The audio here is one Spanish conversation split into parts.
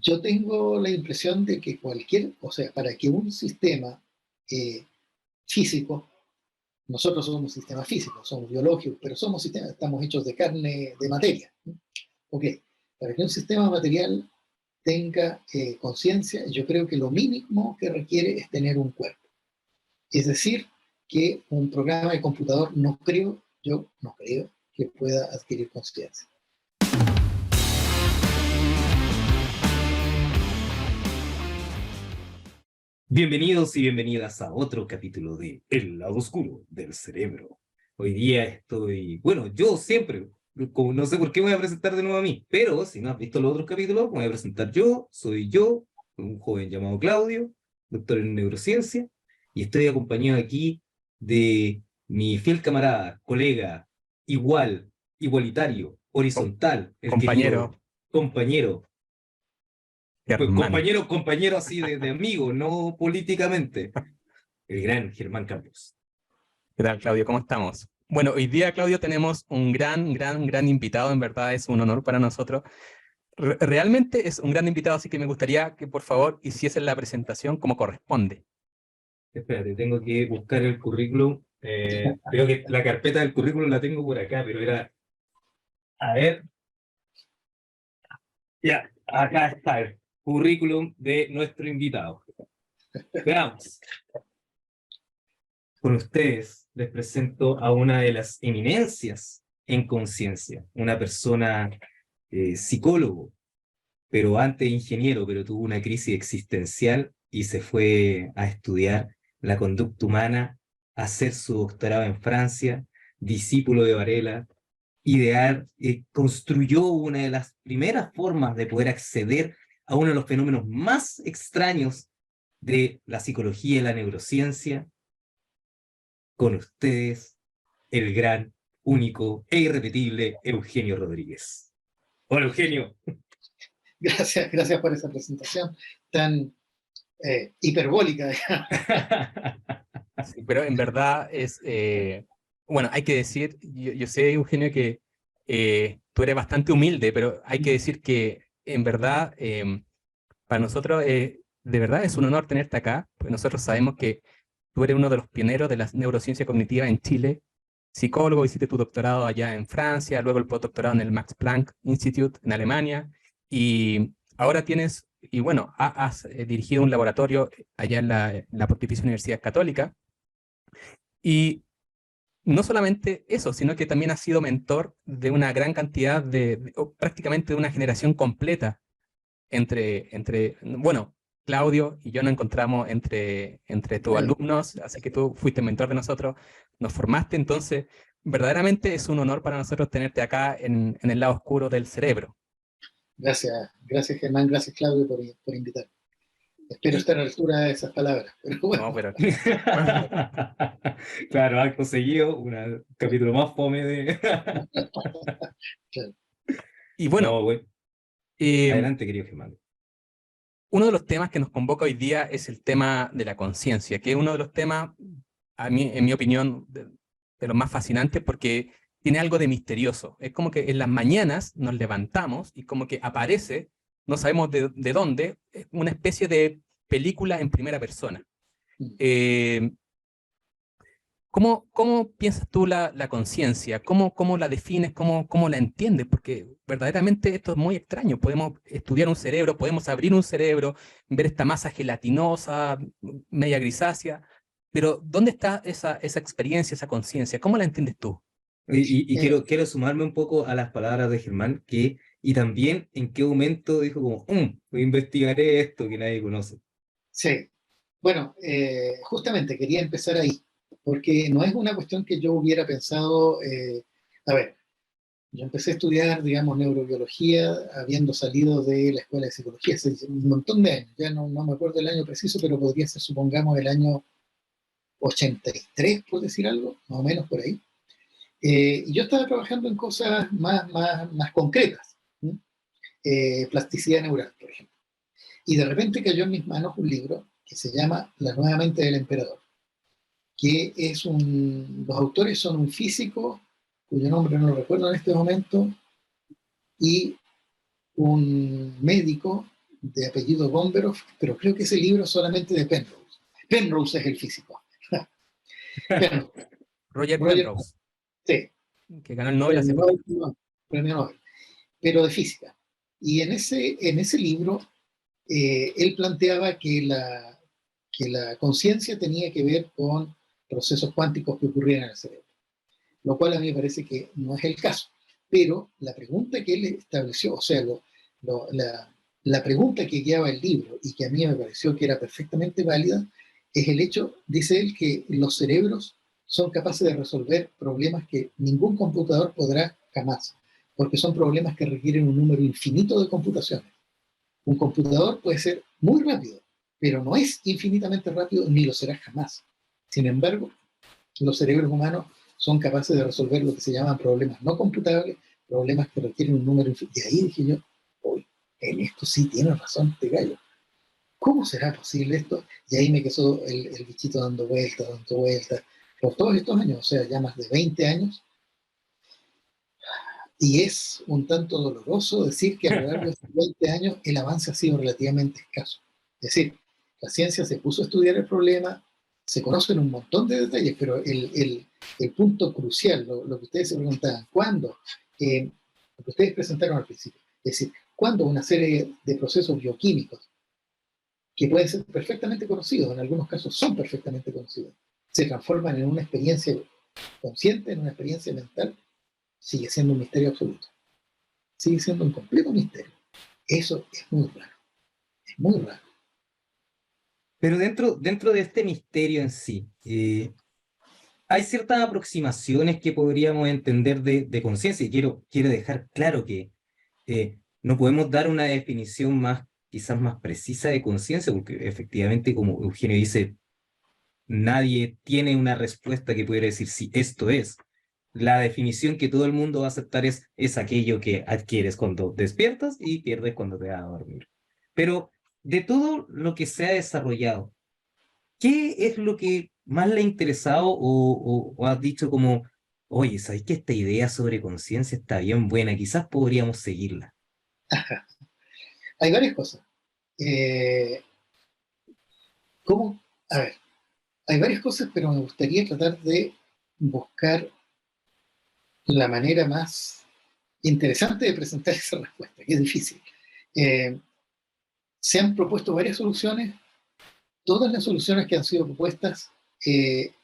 Yo tengo la impresión de que o sea, para que un sistema físico, nosotros somos sistemas físicos, somos biológicos, pero somos sistemas, estamos hechos de carne, de materia. Ok, para que un sistema material tenga conciencia, yo creo que lo mínimo que requiere es tener un cuerpo. Es decir, que un programa de computador yo no creo que pueda adquirir conciencia. Bienvenidos y bienvenidas a otro capítulo de El lado oscuro del cerebro. Hoy día yo siempre, como no sé por qué me voy a presentar de nuevo a mí, pero si no has visto los otros capítulos, me voy a presentar soy yo, un joven llamado Claudio, doctor en neurociencia, y estoy acompañado aquí de mi fiel camarada, colega, igualitario, horizontal, el Compañero querido compañero. Pues Germán. compañero así de amigo, no políticamente. El gran Germán Campos. ¿Qué tal, Claudio? ¿Cómo estamos? Bueno, hoy día, Claudio, tenemos un gran invitado. En verdad es un honor para nosotros. Realmente es un gran invitado, así que me gustaría que por favor hiciesen la presentación como corresponde. Espérate, tengo que buscar el currículum. Creo que la carpeta del currículum la tengo por acá, pero era... A ver. Ya, acá está el currículum de nuestro invitado. Veamos. Con ustedes les presento a una de las eminencias en conciencia, una persona psicólogo, pero antes ingeniero, pero tuvo una crisis existencial y se fue a estudiar la conducta humana, a hacer su doctorado en Francia, discípulo de Varela, construyó una de las primeras formas de poder acceder a uno de los fenómenos más extraños de la psicología y la neurociencia. Con ustedes, el gran, único e irrepetible Eugenio Rodríguez. Hola, Eugenio. Gracias por esa presentación tan hiperbólica. Sí, pero en verdad es, bueno, hay que decir, yo sé, Eugenio, que tú eres bastante humilde, pero hay que decir que en verdad, para nosotros, de verdad es un honor tenerte acá, pues nosotros sabemos que tú eres uno de los pioneros de la neurociencia cognitiva en Chile, psicólogo, hiciste tu doctorado allá en Francia, luego el postdoctorado en el Max Planck Institute en Alemania, y ahora y bueno, has dirigido un laboratorio allá en la Pontificia Universidad Católica, y no solamente eso, sino que también has sido mentor de una gran cantidad o prácticamente de una generación completa bueno, Claudio y yo nos encontramos entre tus alumnos, así que tú fuiste mentor de nosotros, nos formaste, entonces verdaderamente es un honor para nosotros tenerte acá en el lado oscuro del cerebro. Gracias Germán, gracias Claudio por invitarme. Espero estar a la altura de esas palabras. Pero bueno. No, pero... Claro, han conseguido un capítulo más fome de... Claro. Y bueno, no, güey. Adelante, querido Germán. Uno de los temas que nos convoca hoy día es el tema de la conciencia, que es uno de los temas, en mi opinión, de los más fascinantes porque tiene algo de misterioso. Es como que en las mañanas nos levantamos y como que aparece, no sabemos de dónde, una especie de película en primera persona. ¿Cómo piensas tú la conciencia? ¿Cómo la defines? ¿Cómo la entiendes? Porque verdaderamente esto es muy extraño. Podemos estudiar un cerebro, podemos abrir un cerebro, ver esta masa gelatinosa, media grisácea, pero ¿dónde está esa experiencia, esa conciencia? ¿Cómo la entiendes tú? Quiero sumarme un poco a las palabras de Germán, y también en qué momento dijo como, investigaré esto que nadie conoce. Sí, bueno, justamente quería empezar ahí, porque no es una cuestión que yo hubiera pensado, a ver, yo empecé a estudiar, digamos, neurobiología habiendo salido de la escuela de psicología hace un montón de años, ya no me acuerdo el año preciso, pero podría ser, supongamos, el año 83, por decir algo, más o menos por ahí. Y yo estaba trabajando en cosas más concretas, ¿sí? Plasticidad neural, por ejemplo. Y de repente cayó en mis manos un libro que se llama La nueva mente del emperador, que los autores son un físico, cuyo nombre no lo recuerdo en este momento, y un médico de apellido Gomberov, pero creo que ese libro es solamente de Penrose. Penrose es el físico. Penrose, Roger Roger, Penrose, sí, que ganó el Nobel hace premio poco. Nobel, no, premio Nobel, pero de física. Y en ese libro, él planteaba que la conciencia tenía que ver con procesos cuánticos que ocurrían en el cerebro, lo cual a mí me parece que no es el caso. Pero la pregunta que él estableció, o sea, la pregunta que guiaba el libro y que a mí me pareció que era perfectamente válida, es el hecho, dice él, que los cerebros son capaces de resolver problemas que ningún computador podrá jamás, porque son problemas que requieren un número infinito de computaciones. Un computador puede ser muy rápido, pero no es infinitamente rápido ni lo será jamás. Sin embargo, los cerebros humanos son capaces de resolver lo que se llaman problemas no computables, problemas que requieren un número infinito. Y ahí dije yo, uy, en esto sí tiene razón este gallo. ¿Cómo será posible esto? Y ahí me quedó el bichito dando vueltas, por todos estos años, o sea, ya más de 20 años. Y es un tanto doloroso decir que a lo largo de estos 20 años el avance ha sido relativamente escaso. Es decir, la ciencia se puso a estudiar el problema, se conocen un montón de detalles, pero el punto crucial, lo que ustedes se preguntaban, ¿cuándo? Lo que ustedes presentaron al principio, es decir, ¿cuándo una serie de procesos bioquímicos que pueden ser perfectamente conocidos, en algunos casos son perfectamente conocidos, se transforman en una experiencia consciente, en una experiencia mental? Sigue siendo un misterio absoluto. Sigue siendo un completo misterio. Eso es muy raro. Es muy raro. Pero dentro de este misterio en sí, hay ciertas aproximaciones que podríamos entender de conciencia, y quiero dejar claro que no podemos dar una definición más, quizás más precisa de conciencia, porque efectivamente, como Eugenio dice, nadie tiene una respuesta que pudiera decir si esto es. La definición que todo el mundo va a aceptar es aquello que adquieres cuando despiertas y pierdes cuando te vas a dormir. Pero de todo lo que se ha desarrollado, ¿qué es lo que más le ha interesado o has dicho como, oye, ¿sabes que esta idea sobre conciencia está bien buena? Quizás podríamos seguirla. Hay varias cosas. Eh, ¿Cómo? A ver, hay varias cosas, pero me gustaría tratar de buscar la manera más interesante de presentar esa respuesta, que es difícil. Eh, Se han propuesto varias soluciones. Todas las soluciones que han sido propuestas eh,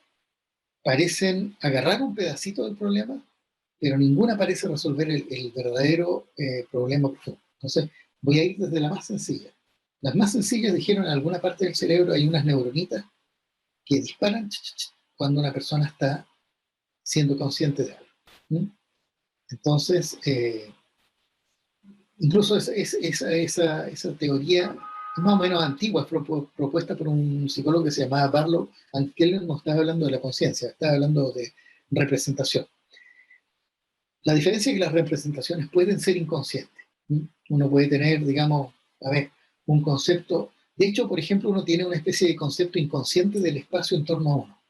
parecen agarrar un pedacito del problema, pero ninguna parece resolver el verdadero problema profundo. Entonces, voy a ir desde la más sencilla. Las más sencillas dijeron en alguna parte del cerebro hay unas neuronitas que disparan cuando una persona está siendo consciente de algo. ¿Mm? Entonces, incluso esa teoría es más o menos antigua, fue propuesta por un psicólogo que se llamaba Barlow, aunque él no estaba hablando de la conciencia, estaba hablando de representación. La diferencia es que las representaciones pueden ser inconscientes. Uno puede tener, digamos, a ver, un concepto. De hecho, por ejemplo, uno tiene una especie de concepto inconsciente del espacio en torno a uno.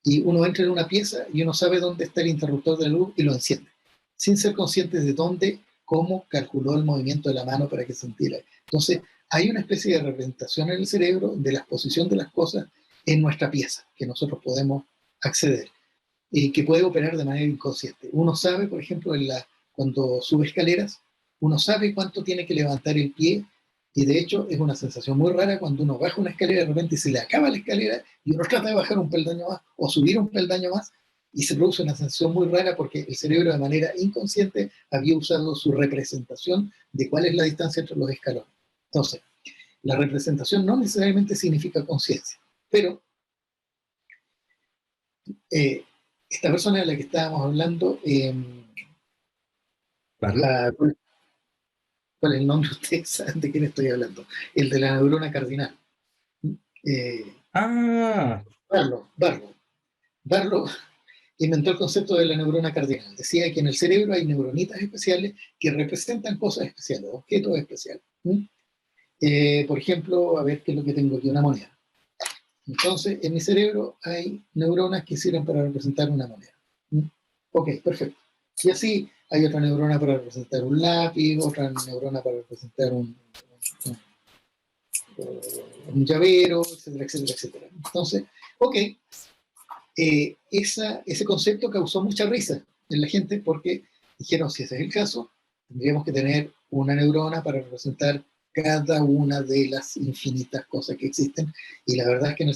Y uno entra en una pieza y uno sabe dónde está el interruptor de la luz y lo enciende, sin ser consciente de dónde, cómo calculó el movimiento de la mano para que se entienda. Entonces, hay una especie de representación en el cerebro de la exposición de las cosas en nuestra pieza, que nosotros podemos acceder y que puede operar de manera inconsciente. Uno sabe, por ejemplo, cuando sube escaleras, uno sabe cuánto tiene que levantar el pie y de hecho es una sensación muy rara cuando uno baja una escalera de repente se le acaba la escalera y uno trata de bajar un peldaño más o subir un peldaño más y se produce una sensación muy rara porque el cerebro de manera inconsciente había usado su representación de cuál es la distancia entre los escalones. Entonces, la representación no necesariamente significa conciencia, pero eh, esta persona de la que estábamos hablando, ¿Barlo? ¿cuál es el nombre? Ustedes saben de quién estoy hablando. El de la neurona cardinal. Eh, Ah, Barlow inventó el concepto de la neurona cardinal. Decía que en el cerebro hay neuronitas especiales que representan cosas especiales, objetos especiales. Por ejemplo, a ver qué es lo que tengo aquí, una moneda. Entonces, en mi cerebro hay neuronas que sirven para representar una moneda. Ok, perfecto. Y así hay otra neurona para representar un lápiz, otra neurona para representar un llavero, etcétera, etcétera, etcétera. Entonces, ok, ese concepto causó mucha risa en la gente porque dijeron, si ese es el caso, tendríamos que tener una neurona para representar cada una de las infinitas cosas que existen. Y la verdad es que en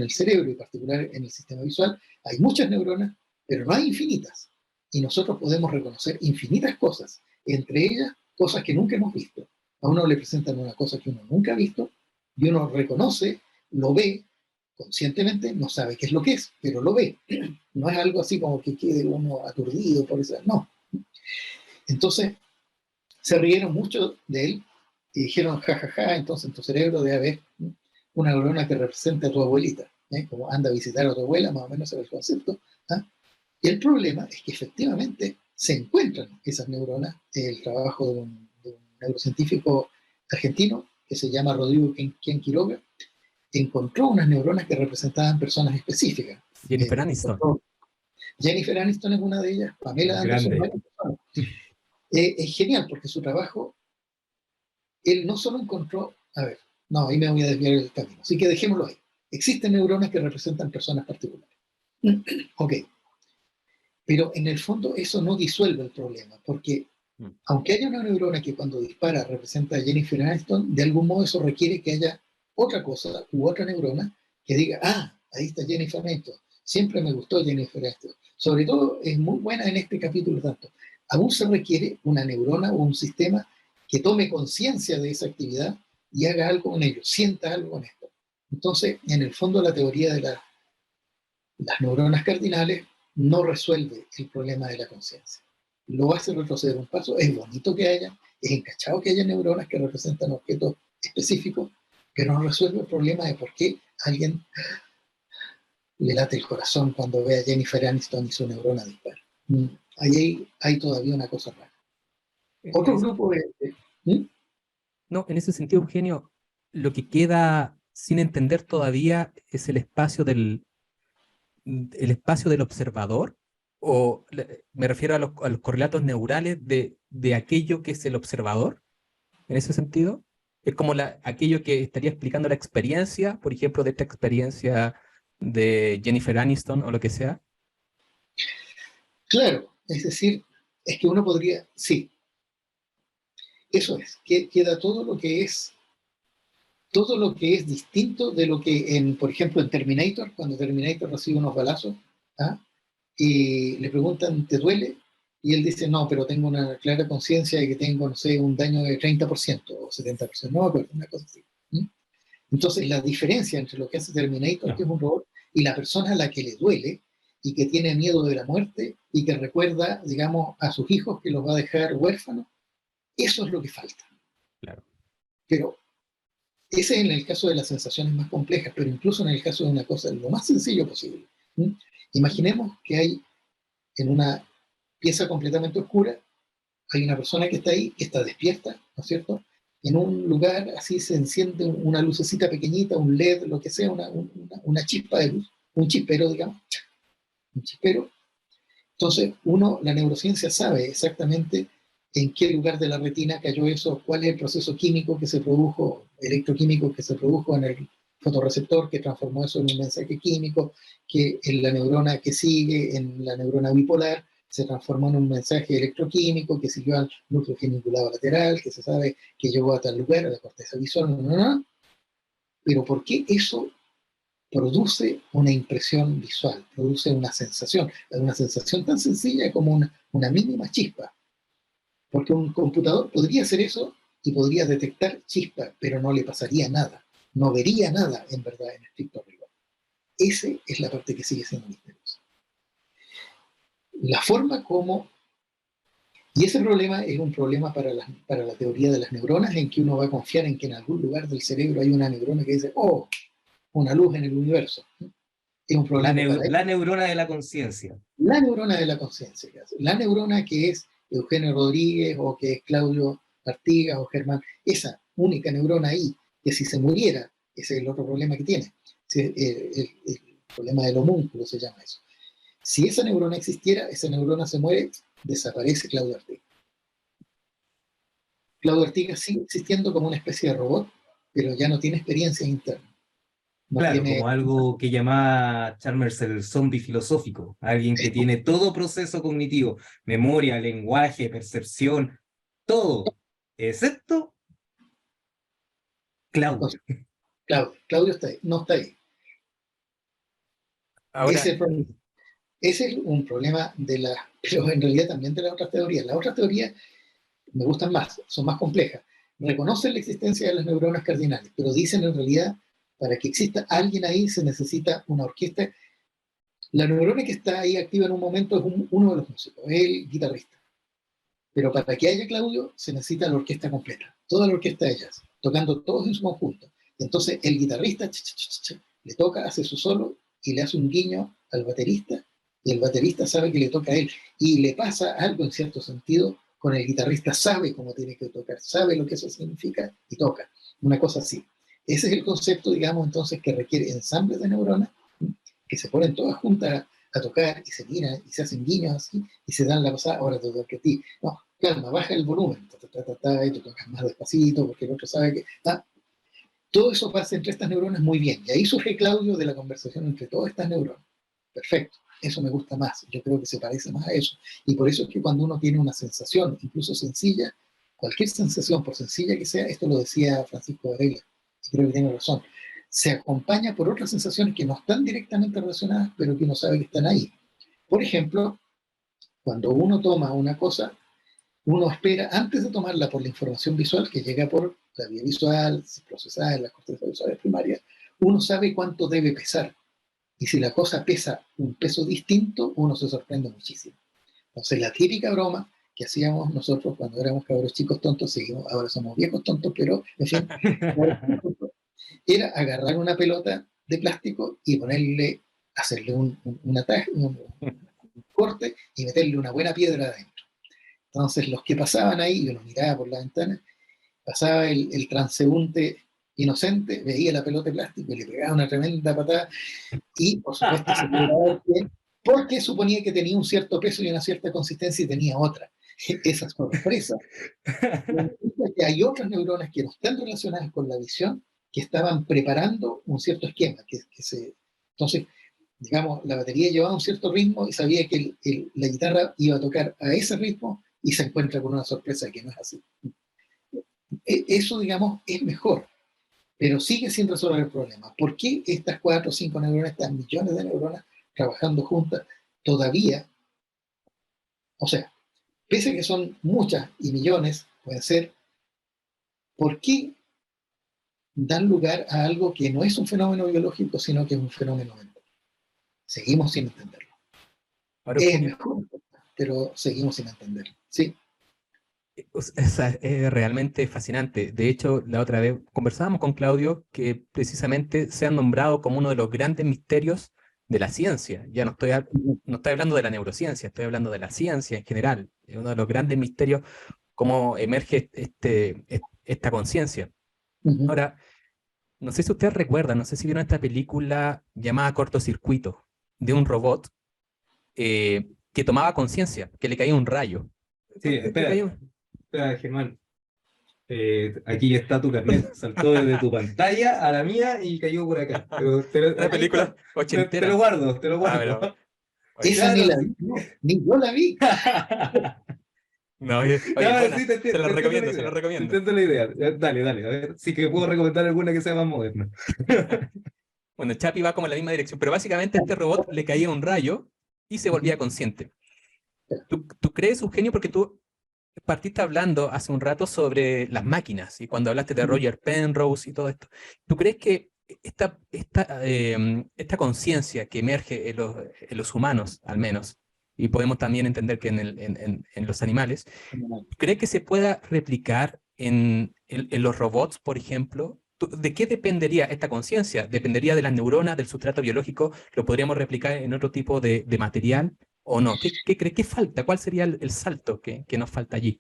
el cerebro, y en particular en el sistema visual, hay muchas neuronas, pero no hay infinitas. Y nosotros podemos reconocer infinitas cosas, entre ellas cosas que nunca hemos visto. A uno le presentan una cosa que uno nunca ha visto, y uno reconoce, lo ve, conscientemente, no sabe qué es lo que es, pero lo ve. No es algo así como que quede uno aturdido por eso, no. Entonces, se rieron mucho de él y dijeron, jajaja, entonces en tu cerebro debe haber una neurona que represente a tu abuelita, como anda a visitar a tu abuela, más o menos ese es el concepto. ¿Ah? Y el problema es que efectivamente se encuentran esas neuronas. El trabajo de un neurocientífico argentino que se llama Rodrigo Quién Quiroga encontró unas neuronas que representaban personas específicas. Jennifer Aniston. Jennifer Aniston es una de ellas, Pamela Anderson, varias personas. Es genial porque su trabajo, él no solo encontró, a ver, no, ahí me voy a desviar el camino, así que dejémoslo ahí. Existen neuronas que representan personas particulares. Ok, pero en el fondo eso no disuelve el problema, porque aunque haya una neurona que cuando dispara representa a Jennifer Aniston, de algún modo eso requiere que haya otra cosa u otra neurona que diga, ah, ahí está Jennifer Aniston, siempre me gustó Jennifer Aniston. Sobre todo es muy buena en este capítulo tanto. Aún se requiere una neurona o un sistema que tome conciencia de esa actividad y haga algo con ello, sienta algo con esto. Entonces, en el fondo la teoría de las neuronas cardinales no resuelve el problema de la conciencia. Lo hace retroceder un paso. Es bonito que haya, es encachado que haya neuronas que representan objetos específicos, pero no resuelve el problema de por qué alguien le late el corazón cuando ve a Jennifer Aniston y su neurona dispara. Ahí hay todavía una cosa rara. Otro grupo de... No, en ese sentido, Eugenio, lo que queda sin entender todavía es el espacio del observador, o me refiero a los correlatos neurales de aquello que es el observador, en ese sentido. Es como aquello que estaría explicando la experiencia, por ejemplo, de esta experiencia de Jennifer Aniston o lo que sea. Claro, es decir, es que uno podría, sí, eso es, que queda todo lo que es distinto de lo que, por ejemplo, en Terminator, cuando Terminator recibe unos balazos, ¿ah? Y le preguntan, ¿te duele? Y él dice, no, pero tengo una clara conciencia de que tengo, no sé, un daño de 30% o 70%, no me acuerdo, una cosa así. Entonces, la diferencia entre lo que hace Terminator, que es un robot, y la persona a la que le duele y que tiene miedo de la muerte y que recuerda, digamos, a sus hijos que los va a dejar huérfanos, eso es lo que falta. Claro. Pero ese es en el caso de las sensaciones más complejas, pero incluso en el caso de una cosa lo más sencillo posible. Imaginemos que hay en una pieza completamente oscura, hay una persona que está ahí, que está despierta, ¿no es cierto? En un lugar así se enciende una lucecita pequeñita, un LED, lo que sea, una chispa de luz, un chispero, digamos, un chispero. Entonces, la neurociencia sabe exactamente en qué lugar de la retina cayó eso, cuál es el proceso químico que se produjo, electroquímico que se produjo en el fotorreceptor que transformó eso en un mensaje químico, que en la neurona que sigue, en la neurona bipolar, se transformó en un mensaje electroquímico que siguió al núcleo geniculado lateral, que se sabe que llegó a tal lugar, a la corteza visual, pero ¿por qué eso produce una impresión visual, produce una sensación tan sencilla como una mínima chispa? Porque un computador podría hacer eso y podría detectar chispa, pero no le pasaría nada, no vería nada en verdad en estricto rigor. Esa es la parte que sigue siendo misteriosa. La forma como... Y ese problema es un problema para la teoría de las neuronas, en que uno va a confiar en que en algún lugar del cerebro hay una neurona que dice, oh, una luz en el universo. Es un problema la neurona de la conciencia. La neurona de la conciencia. La neurona que es Eugenio Rodríguez o que es Claudio Artigas o Germán. Esa única neurona ahí, que si se muriera, ese es el otro problema que tiene. El problema del homúnculo se llama eso. Si esa neurona existiera, esa neurona se muere, desaparece Claudio Artigas. Claudio Artigas sigue existiendo como una especie de robot pero ya no tiene experiencia interna. No Claro, tiene, como algo que llamaba Chalmers el zombie filosófico, alguien que tiene todo proceso cognitivo, memoria, lenguaje, percepción, todo, excepto Claudio. Claudio está ahí, no está ahí. Ahora, Ese es un problema pero en realidad también de las otras teorías. Las otras teorías me gustan más, son más complejas. Reconocen la existencia de las neuronas cardinales, pero dicen en realidad, para que exista alguien ahí se necesita una orquesta. La neurona que está ahí activa en un momento es uno de los músicos, es el guitarrista. Pero para que haya Claudio se necesita la orquesta completa, toda la orquesta de jazz, tocando todos en su conjunto. Entonces el guitarrista le toca, hace su solo y le hace un guiño al baterista, y el baterista sabe que le toca a él. Y le pasa algo en cierto sentido con el guitarrista, sabe cómo tiene que tocar, sabe lo que eso significa y toca. Una cosa así. Ese es el concepto, digamos, entonces, que requiere ensambles de neuronas que se ponen todas juntas a tocar y se miran y se hacen guiños así y se dan la pasada, ahora te toca a ti. No, calma, baja el volumen, y tú tocas más despacito porque el otro sabe que... Todo eso pasa entre estas neuronas muy bien. Y ahí surge Claudio de la conversación entre todas estas neuronas. Perfecto, eso me gusta más. Yo creo que se parece más a eso. Y por eso es que cuando uno tiene una sensación, incluso sencilla, cualquier sensación, por sencilla que sea, esto lo decía Francisco Varela, y creo que tiene razón, se acompaña por otras sensaciones que no están directamente relacionadas, pero que uno sabe que están ahí. Por ejemplo, cuando uno toma una cosa, uno espera, antes de tomarla por la información visual que llega por la vía visual, procesada en las cortezas visuales primarias, uno sabe cuánto debe pesar. Y si la cosa pesa un peso distinto, uno se sorprende muchísimo. Entonces, la típica broma que hacíamos nosotros cuando éramos cabros chicos tontos, seguimos, ahora somos viejos tontos, pero en fin, era agarrar una pelota de plástico y ponerle, hacerle un corte y meterle una buena piedra adentro. Entonces, los que pasaban ahí, yo los miraba por la ventana, pasaba el transeúnte inocente, veía la pelota de plástico y le pegaba una tremenda patada y, por supuesto, se quedaba bien porque suponía que tenía un cierto peso y una cierta consistencia y tenía otra. Esa sorpresa significa que hay otras neuronas que no están relacionadas con la visión que estaban preparando un cierto esquema. Entonces, digamos, la batería llevaba un cierto ritmo y sabía que la guitarra iba a tocar a ese ritmo y se encuentra con una sorpresa que no es así. Eso, digamos, es mejor, pero sigue sin resolver el problema. ¿Por qué estas 4 o 5 neuronas, estas millones de neuronas trabajando juntas, todavía, o sea, pese a que son muchas y millones, pueden ser, ¿por qué dan lugar a algo que no es un fenómeno biológico, sino que es un fenómeno mental? Seguimos sin entenderlo. ahora Es mejor, pero seguimos sin entenderlo. Sí. Es realmente fascinante. De hecho, la otra vez conversábamos con Claudio que precisamente se han nombrado como uno de los grandes misterios de la ciencia. Ya no estoy hablando de la neurociencia, estoy hablando de la ciencia en general. Es uno de los grandes misterios cómo emerge esta conciencia. Uh-huh. Ahora, no sé si ustedes recuerdan, no sé si vieron esta película llamada Cortocircuito, de un robot que tomaba conciencia, que le caía un rayo. Sí, espera, Germán. Aquí está tu carnet. Saltó desde tu pantalla a la mía y cayó por acá. Una película te ochentera. lo guardo, te lo guardo. Pero, Esa Claro, ni la sí. vi, no, ni yo la vi. no, oye, No, buena, sí, se lo te entiendo la recomiendo, se idea. lo Te recomiendo. entiendo la idea. Dale, a ver si que puedo recomendar alguna que sea más moderna. Bueno, Chapi va como en la misma dirección, pero básicamente a este robot le caía un rayo y se volvía consciente. ¿Tú crees, Eugenio, porque tú partiste hablando hace un rato sobre las máquinas y cuando hablaste de Roger Penrose y todo esto, ¿tú crees que esta conciencia que emerge en los humanos, al menos, y podemos también entender que en los animales, ¿crees que se pueda replicar en los robots, por ejemplo? ¿De qué dependería esta conciencia? ¿Dependería de las neuronas, del sustrato biológico? ¿Lo podríamos replicar en otro tipo de material o no? ¿Qué crees que falta? ¿Cuál sería el salto que nos falta allí?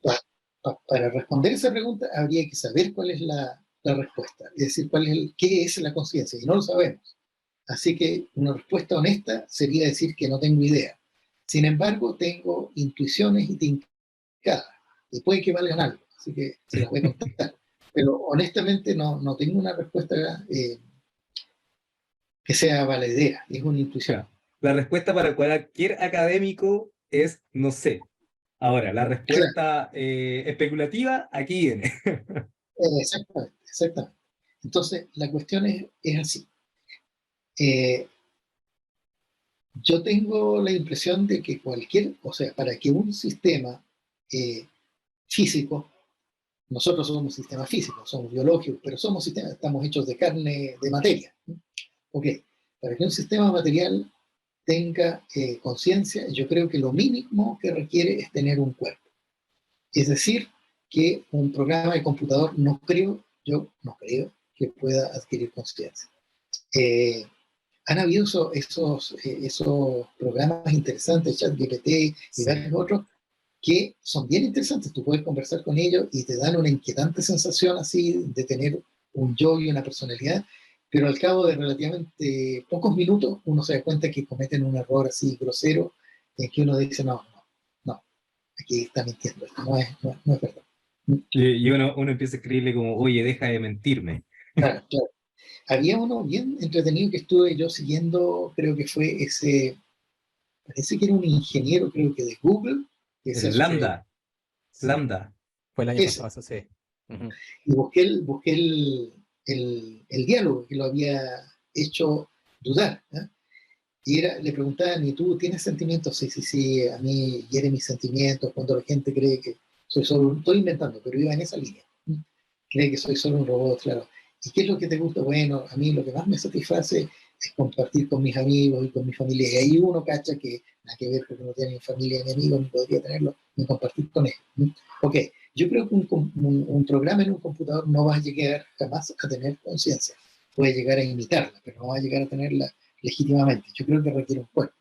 Para responder esa pregunta habría que saber cuál es la respuesta, es decir, qué es la conciencia, y no lo sabemos. Así que una respuesta honesta sería decir que no tengo idea. Sin embargo, tengo intuiciones y tincadas, y puede que valgan algo, así que se las voy a contestar. Pero honestamente no tengo una respuesta que sea valedera, es una intuición. La respuesta para cualquier académico es no sé. Ahora, la Claro, respuesta especulativa aquí viene. exactamente, exactamente. Entonces, la cuestión es así. Eh, yo tengo la impresión de que o sea, para que un sistema físico, nosotros somos sistemas físicos, somos biológicos, pero somos sistemas, estamos hechos de carne, de materia. Ok, para que un sistema material tenga conciencia, yo creo que lo mínimo que requiere es tener un cuerpo. Es decir, que un programa de computador yo no creo que pueda adquirir conciencia. Eh, Han habido esos programas interesantes, ChatGPT y Sí. varios otros, que son bien interesantes. Tú puedes conversar con ellos y te dan una inquietante sensación así de tener un yo y una personalidad, pero al cabo de relativamente pocos minutos uno se da cuenta que cometen un error así grosero en que uno dice, no, aquí está mintiendo, esto no es verdad. Y uno empieza a escribirle como, oye, deja de mentirme. Claro, claro. Había uno bien entretenido que estuve yo siguiendo, creo que fue parece que era un ingeniero, creo que de Google, que decía El Sí, lambda, sí. lambda. Fue el año ese, pasado, eso sí. Ujú. y busqué el diálogo que lo había hecho dudar, ¿eh? Y le preguntaban, ¿y tú tienes sentimientos? Sí, sí, sí, a mí hieren mis sentimientos cuando la gente cree que soy solo, estoy inventando, pero iba en esa línea. Cree que soy solo un robot, claro. ¿Y qué es lo que te gusta? Bueno, a mí lo que más me satisface es compartir con mis amigos y con mi familia. Y ahí uno cacha que nada que ver porque no tiene ni familia ni amigos, ni podría tenerlo, ni compartir con ellos. Ok, yo creo que un programa en un computador no va a llegar jamás a tener conciencia. Puede llegar a imitarla, pero no va a llegar a tenerla legítimamente. Yo creo que requiere un cuerpo.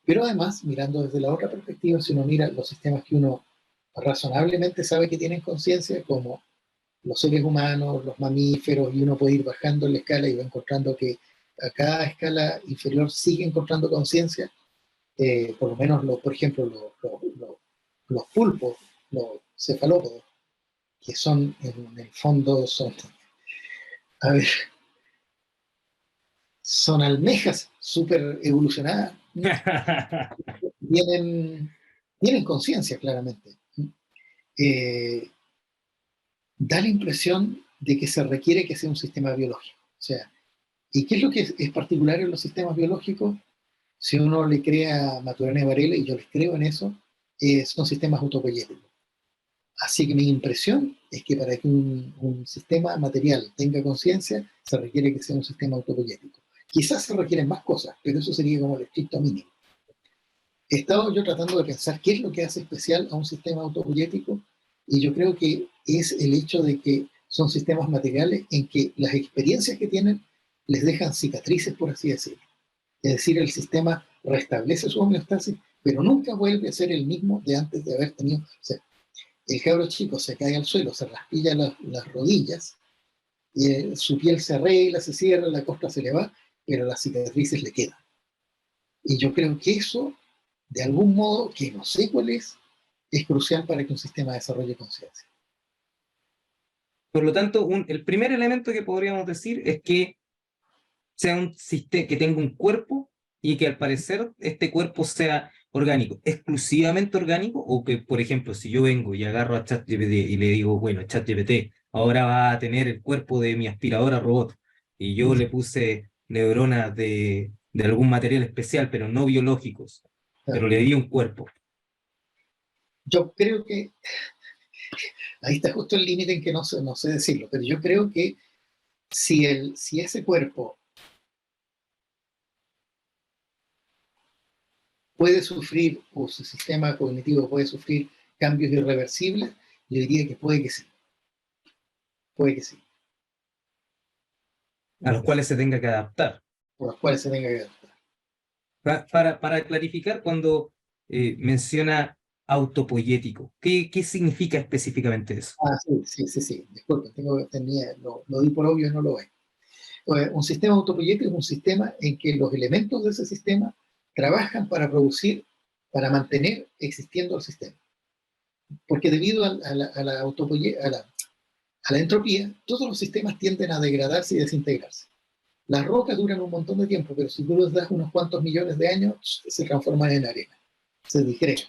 Pero además, mirando desde la otra perspectiva, si uno mira los sistemas que uno razonablemente sabe que tienen conciencia, como los seres humanos, los mamíferos, y uno puede ir bajando en la escala y va encontrando que a cada escala inferior sigue encontrando conciencia, por lo menos, por ejemplo, los pulpos, los cefalópodos, que son en el fondo, a ver, son almejas súper evolucionadas, tienen, tienen conciencia claramente. Eh, Da la impresión de que se requiere que sea un sistema biológico. O sea, ¿y qué es lo que es particular en los sistemas biológicos? Si uno le crea a Maturana y Varela, y yo les creo en eso, son sistemas autopoyéticos. Así que mi impresión es que para que un sistema material tenga conciencia, se requiere que sea un sistema autopoyético. Quizás se requieren más cosas, pero eso sería como el estricto mínimo. He estado yo tratando de pensar qué es lo que hace especial a un sistema autopoyético, y yo creo que es el hecho de que son sistemas materiales en que las experiencias que tienen les dejan cicatrices, por así decirlo. Es decir, el sistema restablece su homeostasis, pero nunca vuelve a ser el mismo de antes de haber tenido. O sea, el cabro chico se cae al suelo, se raspilla las rodillas, y su piel se arregla, se cierra, la costra se le va, pero las cicatrices le quedan. Y yo creo que eso, de algún modo, que no sé cuál es crucial para que un sistema desarrolle conciencia. Por lo tanto, el primer elemento que podríamos decir es que sea un sistema que tenga un cuerpo y que al parecer este cuerpo sea orgánico, exclusivamente orgánico, o que, por ejemplo, si yo vengo y agarro a ChatGPT y le digo, bueno, ChatGPT, ahora va a tener el cuerpo de mi aspiradora robot, y yo le puse neuronas de algún material especial, pero no biológicos, pero le di un cuerpo. Yo creo que ahí está justo el límite en que no sé decirlo, pero yo creo que si ese cuerpo puede sufrir, o su sistema cognitivo puede sufrir cambios irreversibles, yo diría que puede que sí, A los cuales se tenga que adaptar. por los cuales se tenga que adaptar. Para clarificar, cuando menciona autopoyético, ¿qué significa específicamente eso? Ah, sí, disculpen, lo di por obvio y no lo es. Un sistema autopoyético es un sistema en que los elementos de ese sistema trabajan para producir, para mantener existiendo el sistema. Porque debido a la a la entropía, todos los sistemas tienden a degradarse y desintegrarse. Las rocas duran un montón de tiempo, pero si tú les das unos cuantos millones de años, se transforman en arena, se disgregan.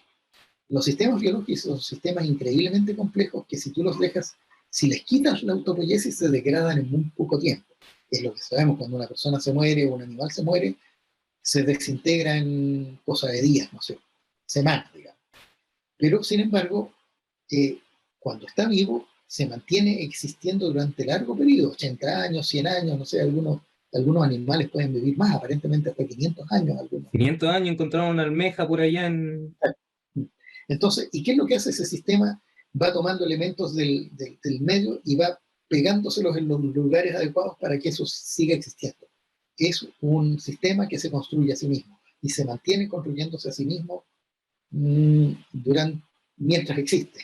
Los sistemas biológicos son sistemas increíblemente complejos que si tú los dejas, si les quitas la autopoiesis, se degradan en muy poco tiempo. Es lo que sabemos, cuando una persona se muere o un animal se muere, se desintegra en cosa de días, no sé, semanas, digamos. Pero, sin embargo, cuando está vivo, se mantiene existiendo durante largo periodo, 80 años, 100 años, no sé, algunos animales pueden vivir más, aparentemente hasta 500 años. Algunos. 500 años encontraron una almeja por allá en... Entonces, ¿y qué es lo que hace ese sistema? Va tomando elementos del medio y va pegándoselos en los lugares adecuados para que eso siga existiendo. Es un sistema que se construye a sí mismo y se mantiene construyéndose a sí mismo mientras existe.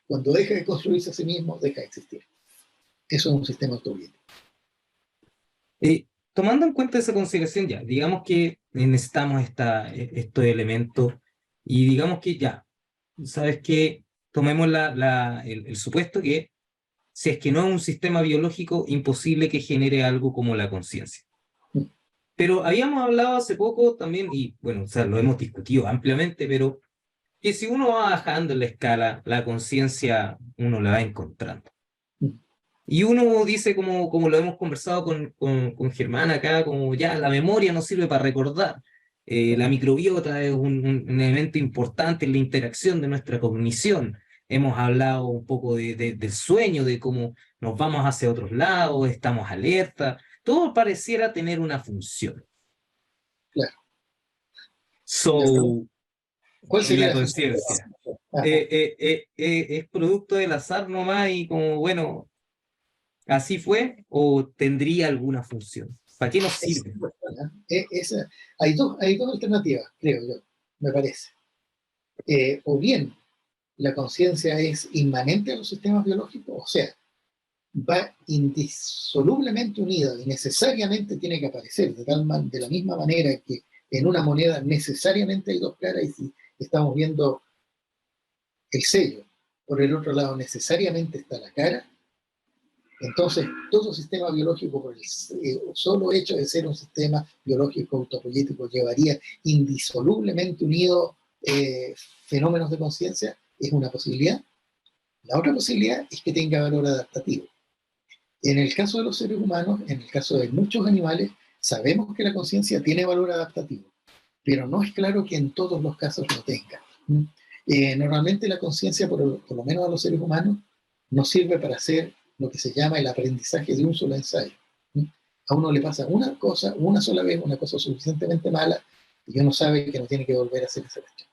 Cuando deja de construirse a sí mismo, deja de existir. Eso es un sistema autobiótico. Tomando en cuenta esa consideración ya, digamos que necesitamos estos elementos y digamos que ya, sabes que tomemos el supuesto que si es que no es un sistema biológico, imposible que genere algo como la conciencia. Pero habíamos hablado hace poco también, y bueno, o sea, lo hemos discutido ampliamente, pero que si uno va bajando en la escala, la conciencia uno la va encontrando. Y uno dice, como lo hemos conversado con Germán acá, como ya la memoria no sirve para recordar. La microbiota es un elemento importante en la interacción de nuestra cognición. Hemos hablado un poco del sueño, de cómo nos vamos hacia otros lados, estamos alerta. Todo pareciera tener una función. Claro. So, ¿Cuál sería la conciencia? ¿Es producto del azar nomás y como, bueno, así fue o tendría alguna función? ¿Para qué nos sirve? Hay dos alternativas, creo yo, me parece. O bien la conciencia es inmanente a los sistemas biológicos, o sea, va indisolublemente unida y necesariamente tiene que aparecer de la misma manera que en una moneda necesariamente hay dos caras, y si estamos viendo el sello, por el otro lado necesariamente está la cara. Entonces, todo sistema biológico, por el solo hecho de ser un sistema biológico autopoyético, llevaría indisolublemente unido fenómenos de conciencia, es una posibilidad. La otra posibilidad es que tenga valor adaptativo. En el caso de los seres humanos, en el caso de muchos animales, sabemos que la conciencia tiene valor adaptativo, pero no es claro que en todos los casos lo tenga. Normalmente la conciencia, por lo menos a los seres humanos, nos sirve para hacer lo que se llama el aprendizaje de un solo ensayo. A uno le pasa una cosa, una sola vez, una cosa suficientemente mala, y uno sabe que no tiene que volver a hacer esa cuestión.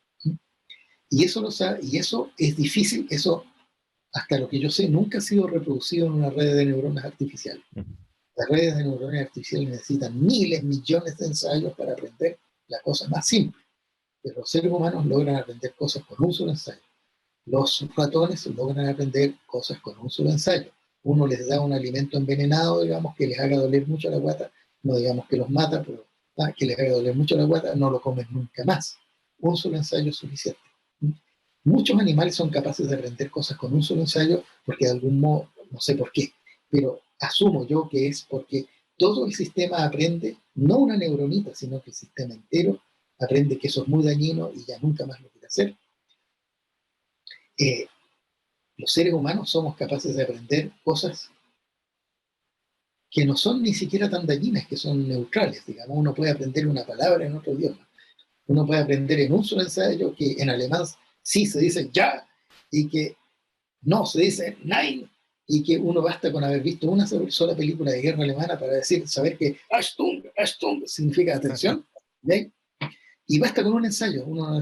Y eso lo sabe, y eso es difícil, eso, hasta lo que yo sé, nunca ha sido reproducido en una red de neuronas artificiales. Las redes de neuronas artificiales necesitan miles, millones de ensayos para aprender la cosa más simple. Pero los seres humanos logran aprender cosas con un solo ensayo. Los ratones logran aprender cosas con un solo ensayo. Uno les da un alimento envenenado, digamos, que les haga doler mucho la guata, no digamos que los mata, pero que les haga doler mucho la guata, no lo comen nunca más. Un solo ensayo es suficiente. Muchos animales son capaces de aprender cosas con un solo ensayo porque de algún modo, no sé por qué, pero asumo yo que es porque todo el sistema aprende, no una neuronita, sino que el sistema entero aprende que eso es muy dañino y ya nunca más lo quiere hacer. Los seres humanos somos capaces de aprender cosas que no son ni siquiera tan dañinas, que son neutrales. Digamos, uno puede aprender una palabra en otro idioma. Uno puede aprender en un solo ensayo que en alemán sí se dice ya y que no se dice nein, y que uno basta con haber visto una sola película de guerra alemana para saber que Achtung, Achtung significa atención. ¿Sí? Y basta con un ensayo. Uno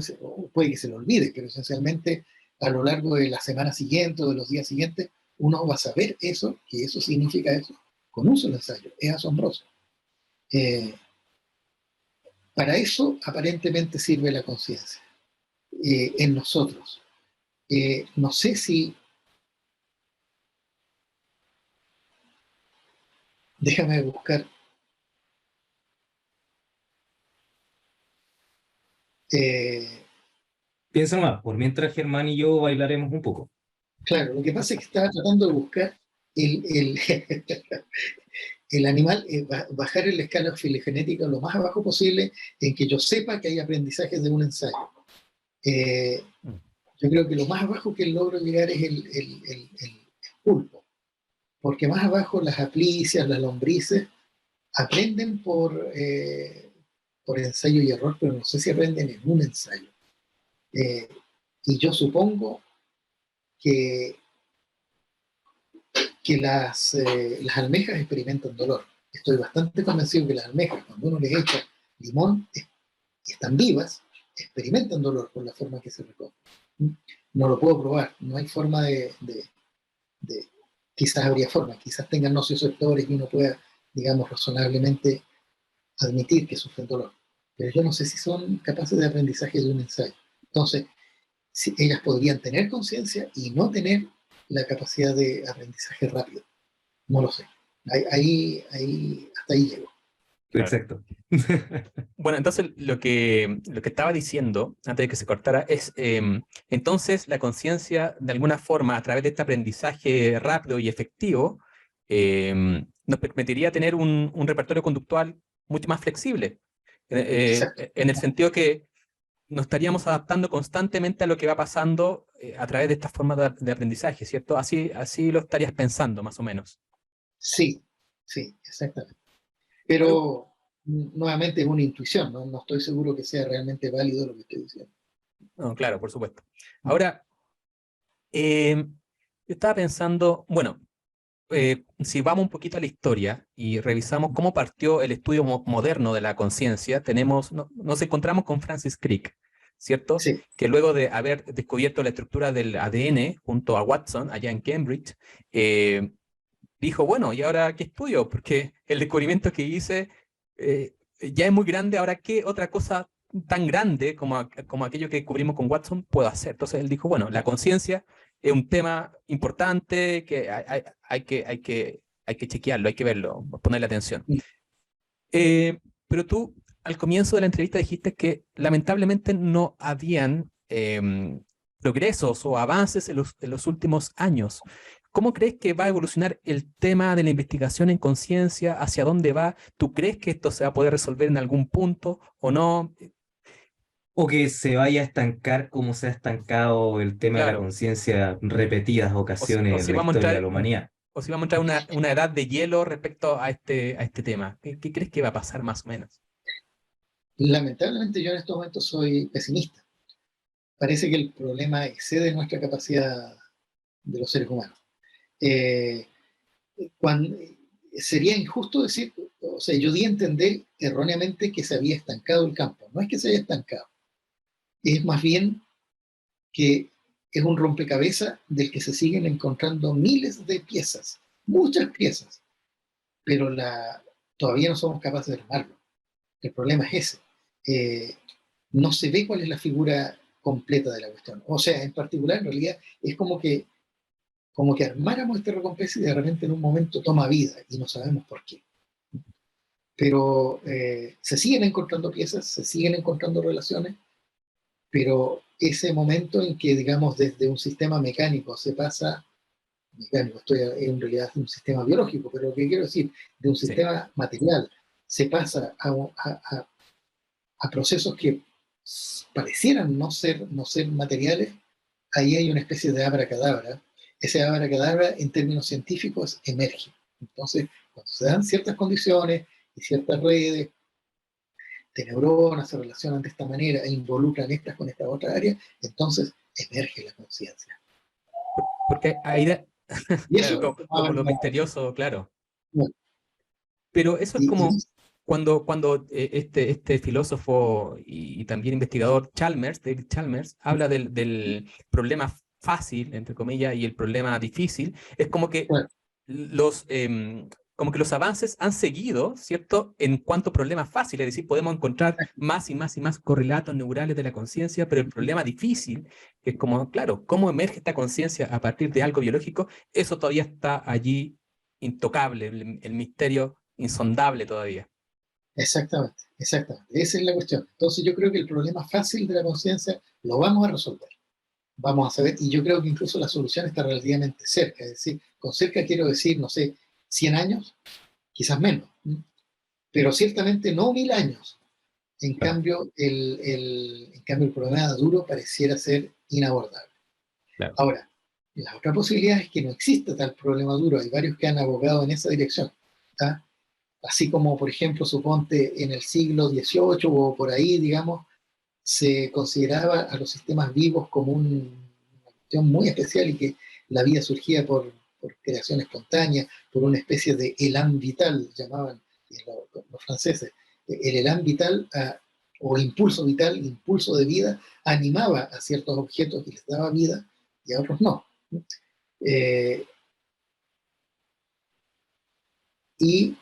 puede que se lo olvide, pero esencialmente a lo largo de la semana siguiente o de los días siguientes, uno va a saber eso, que eso significa eso, con un solo ensayo. Es asombroso. Para eso aparentemente sirve la conciencia en nosotros. No sé si... Déjame buscar. Piensa nomás, por mientras Germán y yo bailaremos un poco. Claro, lo que pasa es que estaba tratando de buscar el, el animal, bajar en la escala filogenética lo más abajo posible, en que yo sepa que hay aprendizajes de un ensayo. Yo creo que lo más abajo que logro llegar es el pulpo, porque más abajo las aplicias, las lombrices, aprenden por ensayo y error, pero no sé si aprenden en un ensayo. Y yo supongo que las almejas experimentan dolor. Estoy bastante convencido que las almejas, cuando uno les echa limón y están vivas, experimentan dolor por la forma que se recoge. No lo puedo probar, no hay forma quizás habría forma, quizás tengan nocioceptores y uno pueda, digamos, razonablemente admitir que sufren dolor. Pero yo no sé si son capaces de aprendizaje de un ensayo. Entonces, si ellas podrían tener conciencia y no tener la capacidad de aprendizaje rápido. No lo sé. Hasta ahí llego. Exacto. Bueno, entonces lo que estaba diciendo, antes de que se cortara, es entonces la conciencia, de alguna forma, a través de este aprendizaje rápido y efectivo, nos permitiría tener un repertorio conductual mucho más flexible, en el sentido que nos estaríamos adaptando constantemente a lo que va pasando a través de esta forma de aprendizaje, ¿cierto? Así lo estarías pensando, más o menos. Sí, exactamente. Pero nuevamente es una intuición, ¿no? No estoy seguro que sea realmente válido lo que estoy diciendo. No, claro, por supuesto. Ahora, yo estaba pensando, bueno, si vamos un poquito a la historia y revisamos cómo partió el estudio moderno de la conciencia, nos encontramos con Francis Crick, ¿cierto? Sí. Que luego de haber descubierto la estructura del ADN junto a Watson, allá en Cambridge, dijo, bueno, ¿y ahora qué estudio? Porque el descubrimiento que hice ya es muy grande, ahora ¿qué otra cosa tan grande como aquello que descubrimos con Watson puedo hacer? Entonces él dijo, bueno, la conciencia es un tema importante que hay que chequearlo, hay que verlo, ponerle atención. Pero tú, al comienzo de la entrevista, dijiste que lamentablemente no habían progresos o avances en los últimos años. ¿Cómo crees que va a evolucionar el tema de la investigación en conciencia? ¿Hacia dónde va? ¿Tú crees que esto se va a poder resolver en algún punto o no? O que se vaya a estancar como se ha estancado el tema de la Claro. conciencia repetidas ocasiones en la historia de la humanidad. O si vamos a entrar una edad de hielo respecto a este tema. ¿Qué crees que va a pasar más o menos? Lamentablemente yo en estos momentos soy pesimista. Parece que el problema excede nuestra capacidad de los seres humanos. Sería injusto decir, o sea, yo di a entender erróneamente que se había estancado el campo. No es que se haya estancado, es más bien que es un rompecabezas del que se siguen encontrando miles de piezas, muchas piezas, pero todavía no somos capaces de armarlo. El problema es ese. No se ve cuál es la figura completa de la cuestión. O sea, en particular, en realidad, es como que armáramos este rompecabezas y de repente en un momento toma vida y no sabemos por qué. Pero se siguen encontrando piezas, se siguen encontrando relaciones, pero ese momento en que, digamos, desde un sistema mecánico se pasa, mecánico, esto en realidad un sistema biológico, pero lo que quiero decir, de un sistema material, se pasa a procesos que parecieran no ser materiales, ahí hay una especie de abracadabra. Ese abracadabra, en términos científicos, emerge. Entonces, cuando se dan ciertas condiciones y ciertas redes de neuronas se relacionan de esta manera e involucran estas con esta otra área, entonces emerge la conciencia. Porque ahí Y eso claro, como lo misterioso, claro. Bueno, pero eso es como cuando este filósofo y también investigador David Chalmers, habla del problema fácil, entre comillas, y el problema difícil, es como que bueno, como que los avances han seguido, ¿cierto? En cuanto a problemas fáciles, es decir, podemos encontrar más y más y más correlatos neurales de la conciencia, pero el problema difícil, que es como, claro, ¿cómo emerge esta conciencia a partir de algo biológico? Eso todavía está allí intocable, el misterio insondable todavía. exactamente. Esa es la cuestión. Entonces yo creo que el problema fácil de la conciencia lo vamos a resolver. vamos a saber, y yo creo que incluso la solución está relativamente cerca, es decir, con cerca quiero decir, no sé, 100 años, quizás menos, pero ciertamente no 1000 años. En Claro, cambio, en cambio, el problema duro pareciera ser inabordable. claro. Ahora, la otra posibilidad es que no exista tal problema duro. Hay varios que han abogado en esa dirección. ¿Tá? Así como, por ejemplo, suponte en el siglo XVIII o por ahí, digamos, se consideraba a los sistemas vivos como una cuestión muy especial y que la vida surgía por creación espontánea, por una especie de élan vital, llamaban los franceses. El élan vital o impulso de vida, animaba a ciertos objetos y les daba vida y a otros no. Eh, y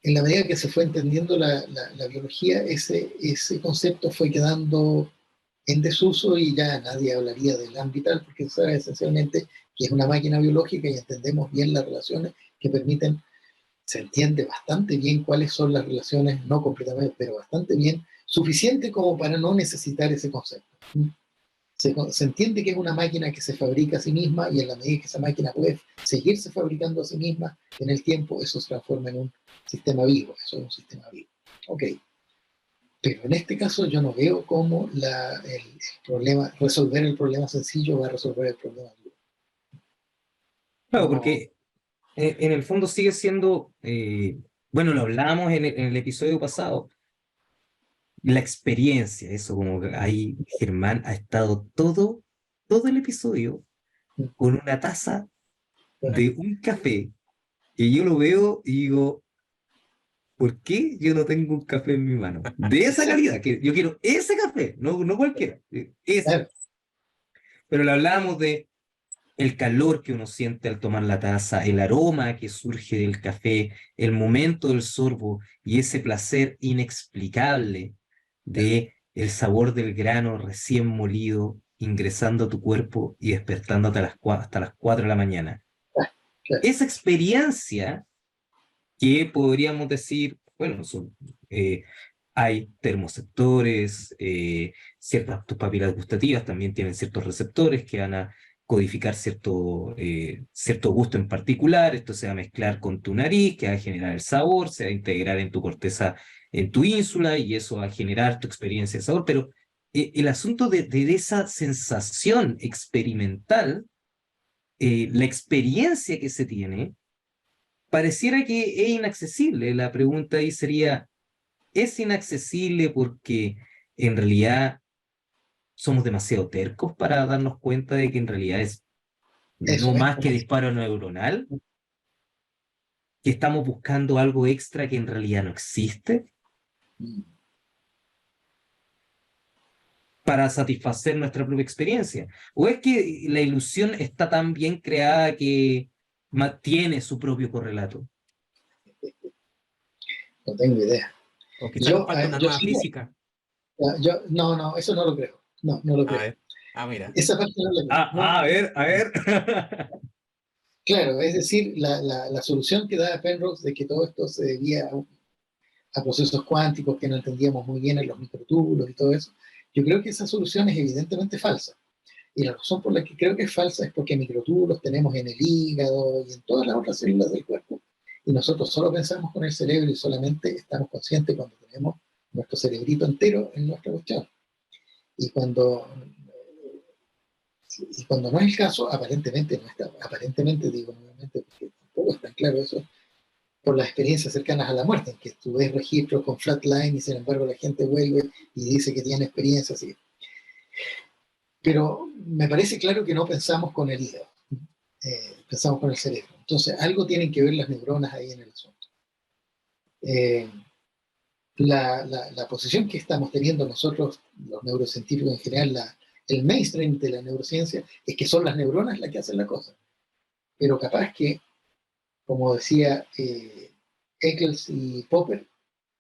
en la medida que se fue entendiendo la biología, ese concepto fue quedando en desuso y ya nadie hablaría del ámbital porque sabe esencialmente que es una máquina biológica y entendemos bien las relaciones que permiten, se entiende bastante bien cuáles son las relaciones, no completamente, pero bastante bien, suficiente como para no necesitar ese concepto. Se entiende que es una máquina que se fabrica a sí misma y en la medida que esa máquina puede seguirse fabricando a sí misma en el tiempo, eso se transforma en un sistema vivo, eso es un sistema vivo. Ok, pero en este caso yo no veo cómo el problema, resolver el problema sencillo va a resolver el problema duro. Claro, No, porque en el fondo sigue siendo, bueno, lo hablábamos en el episodio pasado, la experiencia, eso como que ahí Germán ha estado todo el episodio con una taza de un café que yo lo veo y digo, ¿por qué yo no tengo un café en mi mano? De esa exacto, calidad, que yo quiero ese café, no cualquiera, ese. claro, Pero le hablábamos de el calor que uno siente al tomar la taza, el aroma que surge del café, el momento del sorbo y ese placer inexplicable de el sabor del grano recién molido ingresando a tu cuerpo y despertándote hasta las 4 de la mañana. claro, Esa experiencia que podríamos decir, bueno, hay termoceptores, ciertas tus papilas gustativas también tienen ciertos receptores que van a codificar cierto gusto en particular, esto se va a mezclar con tu nariz, que va a generar el sabor, se va a integrar en tu corteza, en tu ínsula, y eso va a generar tu experiencia de sabor, pero el asunto de esa sensación experimental, la experiencia que se tiene, pareciera que es inaccesible. La pregunta ahí sería, ¿es inaccesible porque en realidad somos demasiado tercos para darnos cuenta de que en realidad es no eso es. más que disparo neuronal? ¿Que estamos buscando algo extra que en realidad no existe para satisfacer nuestra propia experiencia? ¿O es que la ilusión está tan bien creada que mantiene su propio correlato? No tengo idea. O quizás nos falta una Yo nueva sí, física. no, eso no lo creo. No, no lo A creo. ver, mira. Esa parte no la creo. No, A ver, a ver. claro, es decir, la solución que da Penrose de que todo esto se debía a procesos cuánticos que no entendíamos muy bien en los microtúbulos y todo eso, yo creo que esa solución es evidentemente falsa. Y la razón por la que creo que es falsa es porque microtúbulos tenemos en el hígado y en todas las otras células del cuerpo. Y nosotros solo pensamos con el cerebro y solamente estamos conscientes cuando tenemos nuestro cerebrito entero en nuestra cuestión. Y cuando no es el caso, aparentemente no está. Aparentemente, digo nuevamente, porque tampoco es tan claro eso, por las experiencias cercanas a la muerte, en que tú ves registros con flatline y sin embargo la gente vuelve y dice que tiene experiencias. Pero me parece claro que no pensamos con el hígado, pensamos con el cerebro. Entonces, algo tienen que ver las neuronas ahí en el asunto. Eh, la posición que estamos teniendo nosotros, los neurocientíficos en general, el mainstream de la neurociencia, es que son las neuronas las que hacen la cosa. Pero capaz que, como decía Eccles y Popper,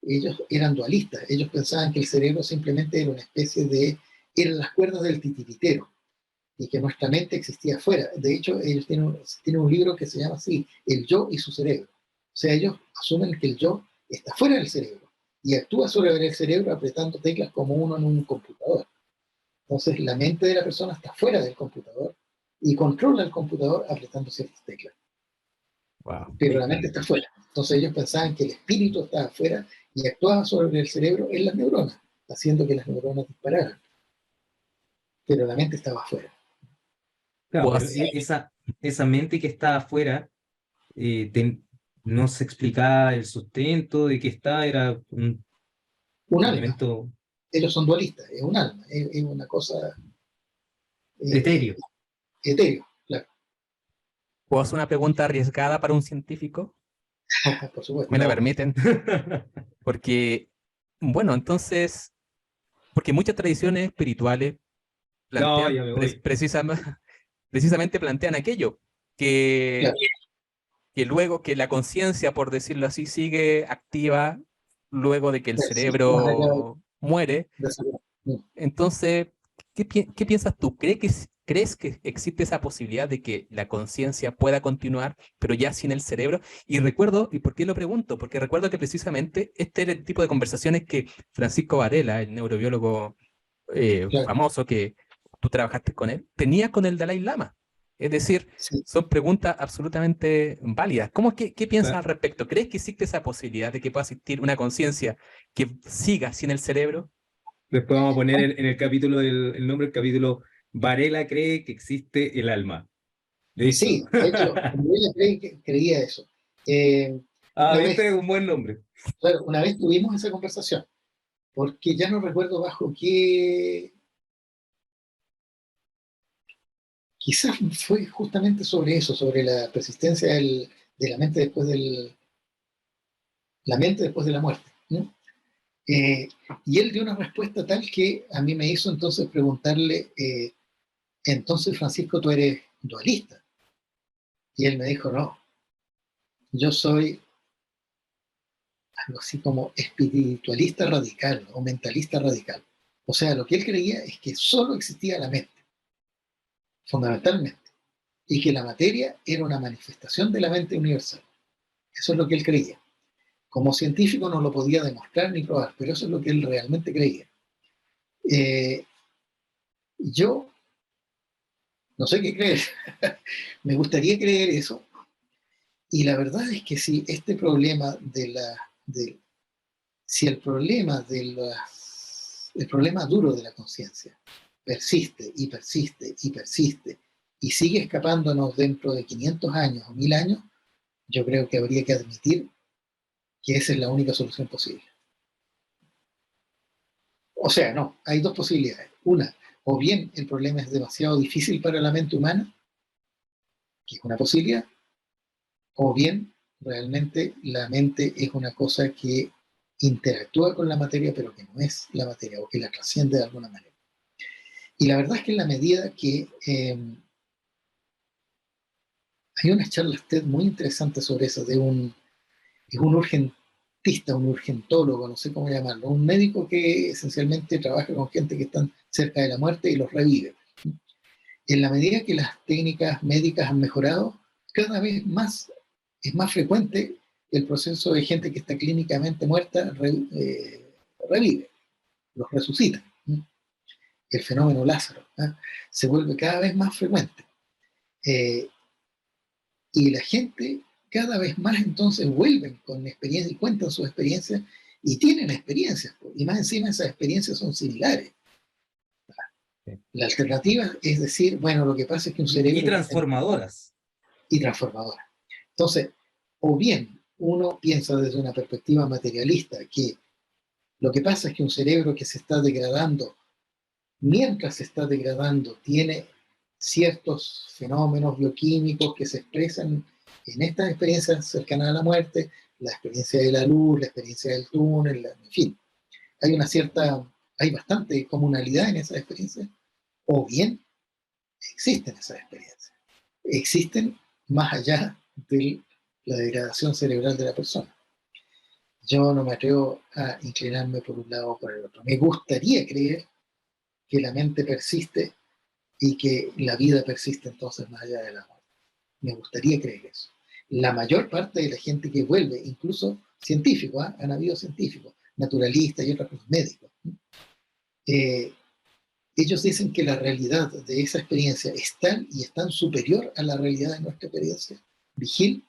ellos eran dualistas. Ellos pensaban que el cerebro simplemente era una especie eran las cuerdas del titiritero y que nuestra mente existía afuera. De hecho, ellos tienen un libro que se llama así, El yo y su cerebro. O sea, ellos asumen que el yo está fuera del cerebro y actúa sobre el cerebro apretando teclas como uno en un computador. Entonces la mente de la persona está fuera del computador y controla el computador apretando ciertas teclas. Wow. Pero la mente está fuera. Entonces ellos pensaban que el espíritu estaba afuera y actuaba sobre el cerebro en las neuronas, haciendo que las neuronas dispararan. Pero la mente estaba afuera. Claro, pero Pues, esa mente que está afuera, eh, ten- no se explicaba el sustento de que está, era un Un alma. elemento Ellos son dualistas, es un alma, es una cosa eh, etéreo. etéreo, claro, ¿puedo hacer una pregunta arriesgada para un científico? por supuesto. ¿Me la No. permiten? Porque, bueno, entonces, porque muchas tradiciones espirituales No, plantean, ya me voy. precisamente plantean aquello, que, Claro, que luego que la conciencia, por decirlo así, sigue activa luego de que el persiste más allá cerebro muere. de esa. Entonces, ¿qué piensas tú? ¿Crees que existe esa posibilidad de que la conciencia pueda continuar, pero ya sin el cerebro? Y recuerdo, ¿y por qué lo pregunto? Porque recuerdo que precisamente este era el tipo de conversaciones que Francisco Varela, el neurobiólogo Claro, famoso que tú trabajaste con él, tenía con el Dalai Lama. Es decir, sí. son preguntas absolutamente válidas. ¿Qué piensas Claro. al respecto? ¿Crees que existe esa posibilidad de que pueda existir una conciencia que siga sin el cerebro? Después vamos a poner en el capítulo el nombre del capítulo, Varela cree que existe el alma. Listo. Sí, de hecho, yo creía eso. Eh, Ah, una vez, viste, un buen nombre. claro, una vez tuvimos esa conversación, porque ya no recuerdo bajo qué, quizás fue justamente sobre eso, sobre la persistencia de la mente la mente después de la muerte, ¿no? Eh, y él dio una respuesta tal que a mí me hizo entonces preguntarle, entonces Francisco, tú eres dualista. Y él me dijo, no, yo soy algo así como espiritualista radical o mentalista radical. O sea, lo que él creía es que solo existía la mente, fundamentalmente, y que la materia era una manifestación de la mente universal. Eso es lo que él creía. Como científico no lo podía demostrar ni probar, pero eso es lo que él realmente creía. Eh, yo no sé qué creer, me gustaría creer eso, y la verdad es que si este problema si el problema el problema duro de la conciencia persiste y persiste y persiste y sigue escapándonos dentro de 500 años o 1000 años, yo creo que habría que admitir que esa es la única solución posible. O sea, no, hay dos posibilidades. Una, o bien el problema es demasiado difícil para la mente humana, que es una posibilidad, o bien realmente la mente es una cosa que interactúa con la materia, pero que no es la materia, o que la trasciende de alguna manera. Y la verdad es que en la medida que hay unas charlas TED muy interesantes sobre eso, es un urgentista, un urgentólogo, no sé cómo llamarlo, un médico que esencialmente trabaja con gente que están cerca de la muerte y los revive. En la medida que las técnicas médicas han mejorado, cada vez más es más frecuente el proceso de gente que está clínicamente muerta revive, los resucita. El fenómeno Lázaro, ¿eh? Se vuelve cada vez más frecuente. Eh, y la gente cada vez más entonces vuelven con experiencia y cuentan sus experiencias y tienen experiencias, y más encima esas experiencias son similares. La alternativa es decir, bueno, lo que pasa es que un Y cerebro que está transformadoras. y transformadora. Entonces, o bien uno piensa desde una perspectiva materialista que lo que pasa es que un cerebro que se está degradando, mientras se está degradando, tiene ciertos fenómenos bioquímicos que se expresan en estas experiencias cercanas a la muerte, la experiencia de la luz, la experiencia del túnel, en fin. Hay hay bastante comunalidad en esas experiencias, o bien existen esas experiencias. Existen más allá de la degradación cerebral de la persona. Yo no me atrevo a inclinarme por un lado o por el otro. Me gustaría creer que la mente persiste y que la vida persiste entonces más allá de la muerte. Me gustaría creer eso. La mayor parte de la gente que vuelve, incluso científicos, han habido científicos, naturalistas y otros médicos, eh, ellos dicen que la realidad de esa experiencia es tal y es tan superior a la realidad de nuestra experiencia vigil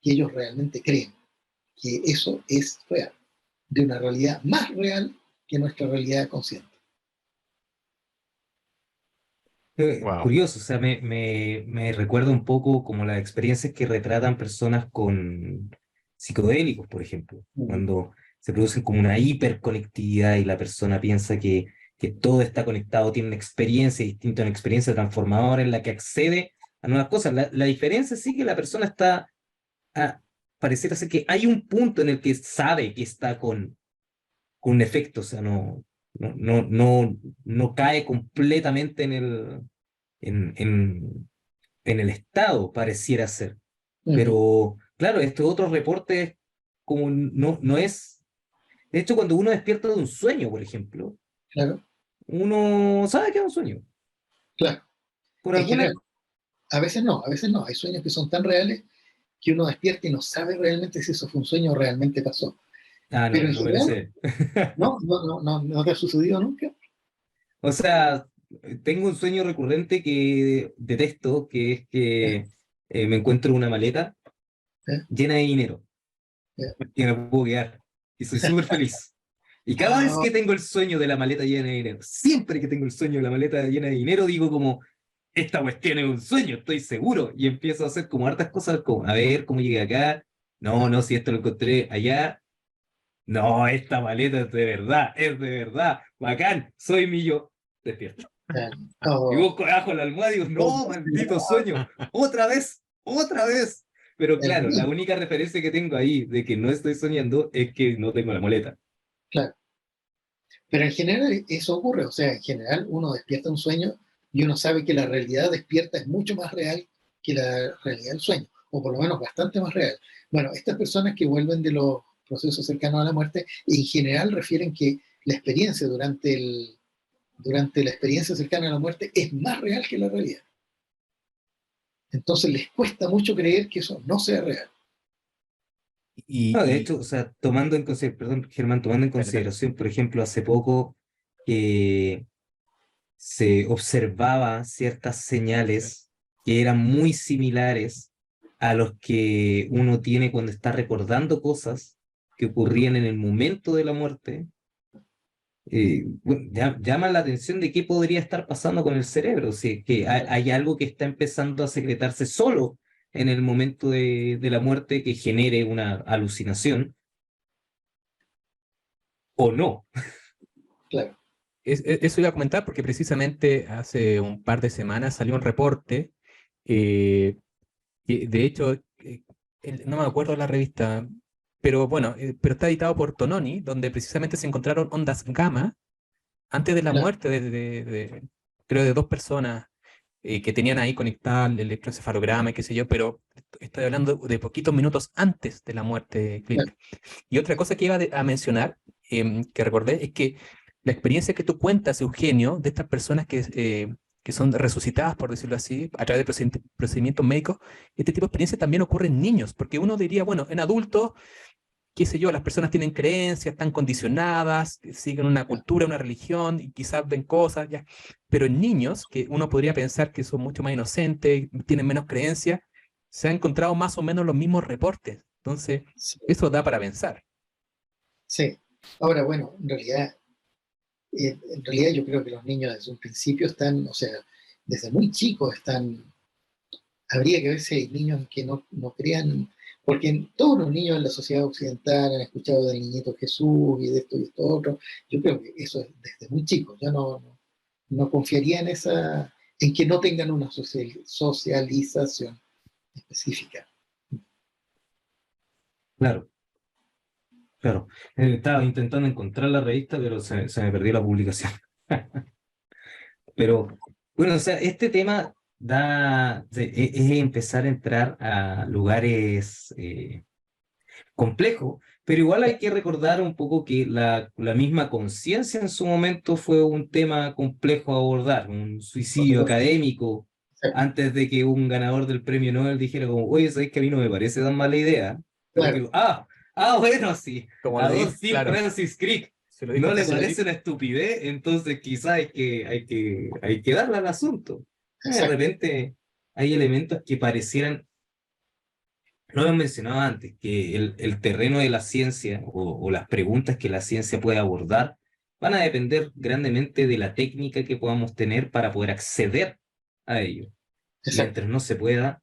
que ellos realmente creen que eso es real, de una realidad más real que nuestra realidad consciente. Wow. Curioso, o sea, me recuerda un poco como las experiencias que retratan personas con psicodélicos, por ejemplo, cuando se producen como una hiperconectividad y la persona piensa que todo está conectado, tiene una experiencia distinta, una experiencia transformadora en la que accede a nuevas cosas. La diferencia sí que la persona está, a, pareciera ser que hay un punto en el que sabe que está con un efecto, o sea, no cae completamente en el estado, pareciera ser. Uh-huh. Pero, claro, estos otros reportes, como no es. De hecho, cuando uno despierta de un sueño, por ejemplo, Claro, uno sabe que es un sueño. claro. Por En alguna. general, a veces no. Hay sueños que son tan reales que uno despierta y no sabe realmente si eso fue un sueño o realmente pasó. Ah, no, Pero en no general, merece. no te ha sucedido nunca. O sea, tengo un sueño recurrente que detesto, que es Ya, que me encuentro una maleta ya, llena de dinero ya. y me puedo quedar. Y soy súper feliz. Y cada vez Ah, que tengo el sueño de la maleta llena de dinero, siempre que tengo el sueño de la maleta llena de dinero, digo como, esta cuestión es un sueño, estoy seguro. Y empiezo a hacer como hartas cosas, como, a ver cómo llegué acá. No, no, si esto lo encontré allá. No, esta maleta es de verdad. Bacán, soy mi yo. Despierto. ya. Y Oh, busco abajo la almohada y digo, oh, no, maldito sueño, otra vez, otra vez. Pero el claro, la mismo, única referencia que tengo ahí de que no estoy soñando es que no tengo la maleta. claro. Pero en general eso ocurre, o sea, en general uno despierta un sueño y uno sabe que la realidad despierta es mucho más real que la realidad del sueño, o por lo menos bastante más real. Bueno, estas personas que vuelven de los procesos cercanos a la muerte, en general refieren que la experiencia durante la experiencia cercana a la muerte es más real que la realidad. Entonces les cuesta mucho creer que eso no sea real. Y, No, de y hecho, o sea, tomando en consideración, perdón, Germán, tomando en dale, dale. consideración, por ejemplo, hace poco que se observaba ciertas señales que eran muy similares a los que uno tiene cuando está recordando cosas que ocurrían en el momento de la muerte. Bueno, llama la atención de qué podría estar pasando con el cerebro, si que hay algo que está empezando a secretarse solo en el momento de la muerte que genere una alucinación o no. Claro, Eso iba a comentar porque precisamente hace un par de semanas salió un reporte, eh, que de hecho, no me acuerdo la revista, pero bueno, pero está editado por Tononi, donde precisamente se encontraron ondas gamma antes de la claro, muerte creo, de dos personas que tenían ahí conectado el electroencefalograma y qué sé yo, pero estoy hablando de poquitos minutos antes de la muerte claro. clínica. Y otra cosa que iba a mencionar, que recordé, es que la experiencia que tú cuentas, Eugenio, de estas personas que son resucitadas, por decirlo así, a través de procedimientos médicos, este tipo de experiencia también ocurre en niños, porque uno diría, bueno, en adultos, qué sé yo, las personas tienen creencias, están condicionadas, siguen una cultura, una religión, y quizás ven cosas, ya. Pero en niños, que uno podría pensar que son mucho más inocentes, tienen menos creencias, se han encontrado más o menos los mismos reportes. Entonces, Sí, eso da para pensar. sí. Ahora, bueno, en realidad yo creo que los niños desde un principio están, o sea, desde muy chicos están, habría que ver si hay niños que no crean, porque todos los niños en la sociedad occidental han escuchado del niñito Jesús y de esto y esto otro. Yo creo que eso es desde muy chicos. Yo no confiaría en que no tengan una socialización específica. Claro, claro. Estaba intentando encontrar la revista, pero se me perdió la publicación. Pero, bueno, o sea, este tema es empezar a entrar a lugares complejos, pero igual hay que recordar un poco que la misma conciencia en su momento fue un tema complejo a abordar, un Por suicidio supuesto. académico, Sí, antes de que un ganador del premio Nobel dijera como, oye, ¿sabes que a mí no me parece tan mala idea? Como claro, que, bueno, sí, Como lo a don dice, Sir claro, Francis Crick. Se lo dijo no le se lo parece dijo- una estupidez, entonces quizás hay que darle al asunto. De Exacto. repente hay elementos que parecieran, lo hemos mencionado antes, que el terreno de la ciencia o las preguntas que la ciencia puede abordar van a depender grandemente de la técnica que podamos tener para poder acceder a ello. Exacto. Mientras no se pueda,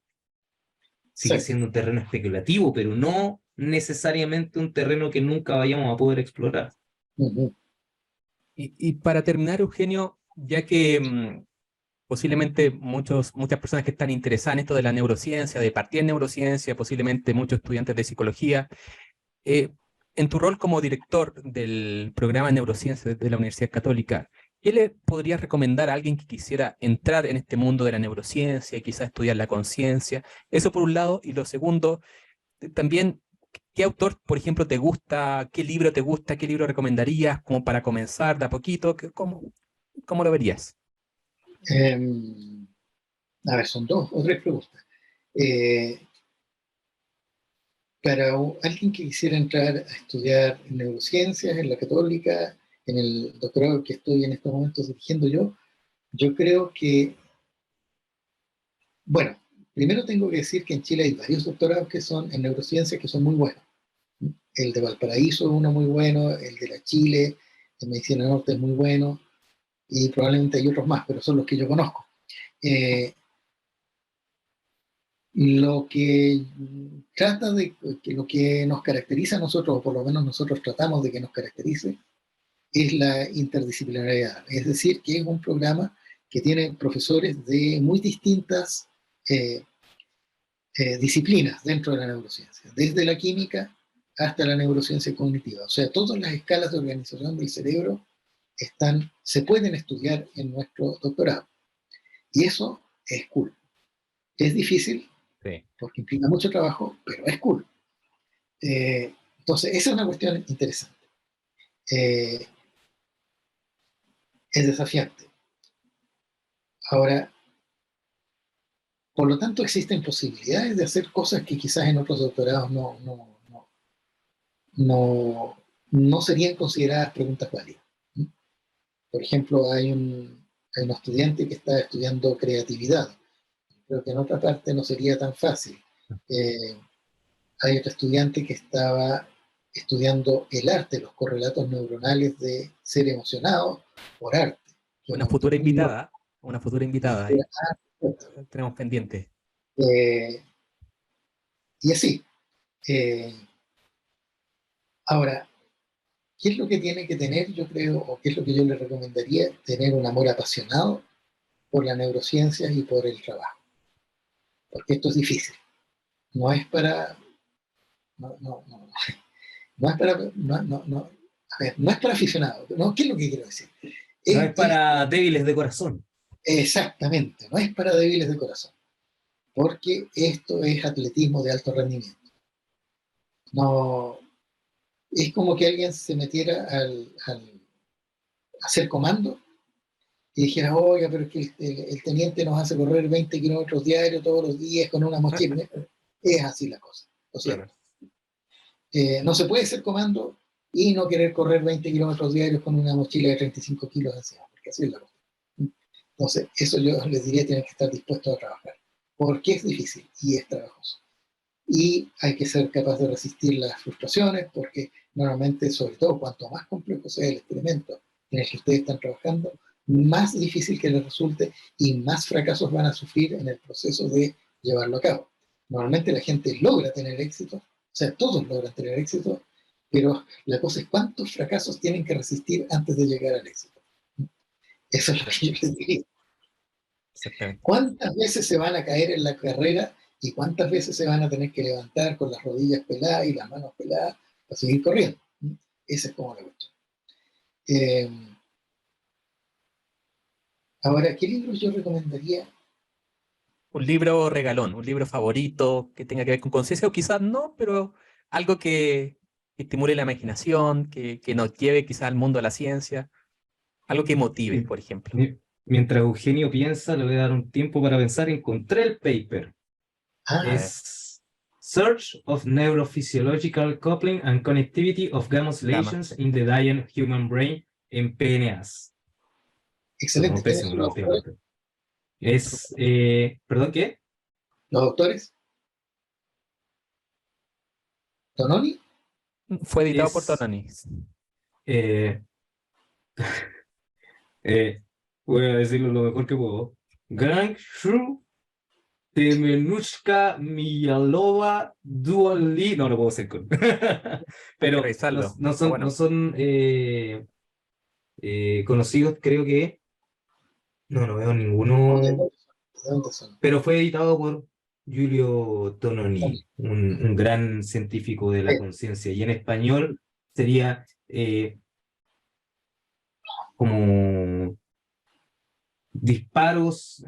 sigue Exacto. siendo un terreno especulativo, pero no necesariamente un terreno que nunca vayamos a poder explorar. Ujú. Y para terminar, Eugenio, ya que posiblemente muchas personas que están interesadas en esto de la neurociencia, de partir en neurociencia, posiblemente muchos estudiantes de psicología, eh, en tu rol como director del programa de neurociencia de la Universidad Católica, ¿qué le podrías recomendar a alguien que quisiera entrar en este mundo de la neurociencia y quizás estudiar la conciencia? Eso por un lado. Y lo segundo, también, ¿qué autor, por ejemplo, te gusta? ¿Qué libro te gusta? ¿Qué libro recomendarías como para comenzar de a poquito? ¿Cómo lo verías? Em, a ver, son dos o tres preguntas. Eh, para alguien que quisiera entrar a estudiar neurociencias en la Católica, en el doctorado que estoy en estos momentos dirigiendo yo creo que, bueno, primero tengo que decir que en Chile hay varios doctorados que son en neurociencias que son muy buenos. El de Valparaíso es uno muy bueno, el de la Chile, en Medicina Norte es muy bueno, y probablemente hay otros más, pero son los que yo conozco. Eh, lo que trata de que lo que nos caracteriza a nosotros, o por lo menos nosotros tratamos de que nos caracterice, es la interdisciplinariedad. Es decir, que es un programa que tiene profesores de muy distintas eh, disciplinas dentro de la neurociencia, desde la química hasta la neurociencia cognitiva. O sea, todas las escalas de organización del cerebro se pueden estudiar en nuestro doctorado. Y eso es cool. Es difícil Sí. porque implica mucho trabajo, pero es cool. Entonces, esa es una cuestión interesante. Eh, es desafiante. Ahora, por lo tanto, existen posibilidades de hacer cosas que quizás en otros doctorados no, no serían consideradas preguntas válidas. Por ejemplo, hay un estudiante que está estudiando creatividad. Creo que en otra parte no sería tan fácil. Eh, hay otro estudiante que estaba estudiando el arte, los correlatos neuronales de ser emocionado por arte, que es Una una cuestión futura muy loca. invitada, una futura invitada ahí. Tenemos pendiente. Eh, y así. Eh, ahora, ¿qué es lo que tiene que tener, yo creo, o qué es lo que yo le recomendaría? Tener un amor apasionado por la neurociencia y por el trabajo, porque esto es difícil. No es para, no es para, a ver, no es para aficionados. No, ¿qué es lo que quiero decir? No es Es para débiles de corazón. exactamente, no es para débiles de corazón, porque esto es atletismo de alto rendimiento. No, es como que alguien se metiera a hacer comando y dijera, oiga, pero es que el teniente nos hace correr 20 kilómetros diarios todos los días con una mochila. Es así la cosa, ¿lo cierto? Claro. No se puede hacer comando y no querer correr 20 kilómetros diarios con una mochila de 35 kilos encima, porque así es la cosa. Entonces, eso yo les diría, tienen que estar dispuestos a trabajar, porque es difícil y es trabajoso. Y hay que ser capaz de resistir las frustraciones, porque normalmente, sobre todo, cuanto más complejo sea el experimento en el que ustedes están trabajando, más difícil que les resulte y más fracasos van a sufrir en el proceso de llevarlo a cabo. Normalmente la gente logra tener éxito, o sea, todos logran tener éxito, pero la cosa es cuántos fracasos tienen que resistir antes de llegar al éxito. Eso es lo que yo les diría. Exactamente. ¿Cuántas veces se van a caer en la carrera y cuántas veces se van a tener que levantar con las rodillas peladas y las manos peladas para seguir corriendo? Esa es como la cuestión. Eh, ahora, ¿qué libros yo recomendaría? Un libro regalón, un libro favorito que tenga que ver con conciencia, o quizás no, pero algo que estimule la imaginación, que nos lleve quizás al mundo de la ciencia, algo que motive, por ejemplo. Mientras Eugenio piensa, le voy a dar un tiempo para pensar. Encontré el paper. Ah, A ver, Es Search of neurophysiological coupling and connectivity of gamma oscillations in the dying human brain en PNAs. Excelente. No, pésimo la última parte. Es, ¿perdón qué? ¿Los autores? ¿Tononi? Fue editado por Es- Tononi. Voy a decirlo lo mejor que puedo. Gang Shru Temenushka Miyalova Duali. No lo puedo hacer con. Pero revisarlo. no son, Bueno. no son conocidos, creo que. No veo ninguno. ¿De dónde son? Pero fue editado por Giulio Tononi, un gran científico de la conciencia. Y en español sería como disparos,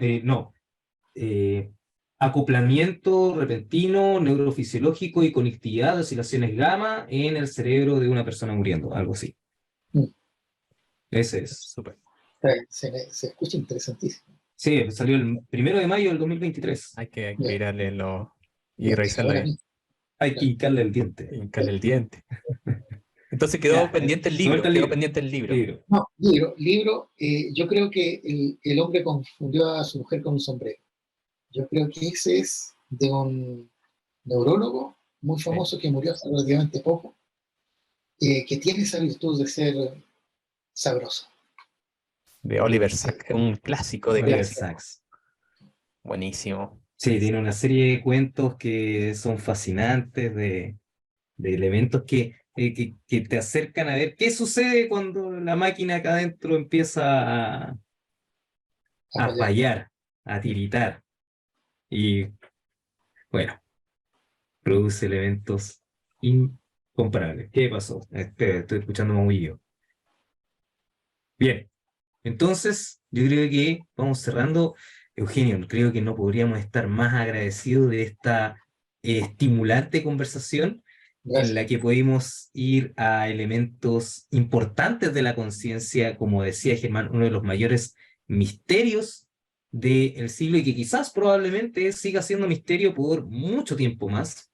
acoplamiento repentino, neurofisiológico y conectividad de oscilaciones gamma en el cerebro de una persona muriendo, algo así. Mm. Ese es. Súper. Se escucha interesantísimo. Sí, salió el 1 de mayo del 2023. Hay que Bien. mirarle y Bien, revisarlo ahora ahí. mismo. Hay que hincarle el diente. Hincarle el diente. Entonces quedó Ya, pendiente el libro. suelta el Quedó libro. pendiente el libro. Libro. No, libro. Yo creo que el hombre confundió a su mujer con un sombrero. Yo creo que ese es de un neurólogo muy famoso que murió hace relativamente poco, que tiene esa virtud de ser sabroso. De Oliver Sacks, un clásico de Oliver clásicos. Sacks. Buenísimo. Sí, tiene una serie de cuentos que son fascinantes, de elementos que te acercan a ver qué sucede cuando la máquina acá adentro empieza a fallar, a tiritar. Y bueno, produce elementos incomparables. ¿Qué pasó? Estoy escuchando maullido. Bien, entonces yo creo que vamos cerrando. Eugenio, creo que no podríamos estar más agradecidos de esta estimulante conversación Gracias. en la que pudimos ir a elementos importantes de la conciencia, como decía Germán, uno de los mayores misterios del siglo y que quizás probablemente siga siendo misterio por mucho tiempo más.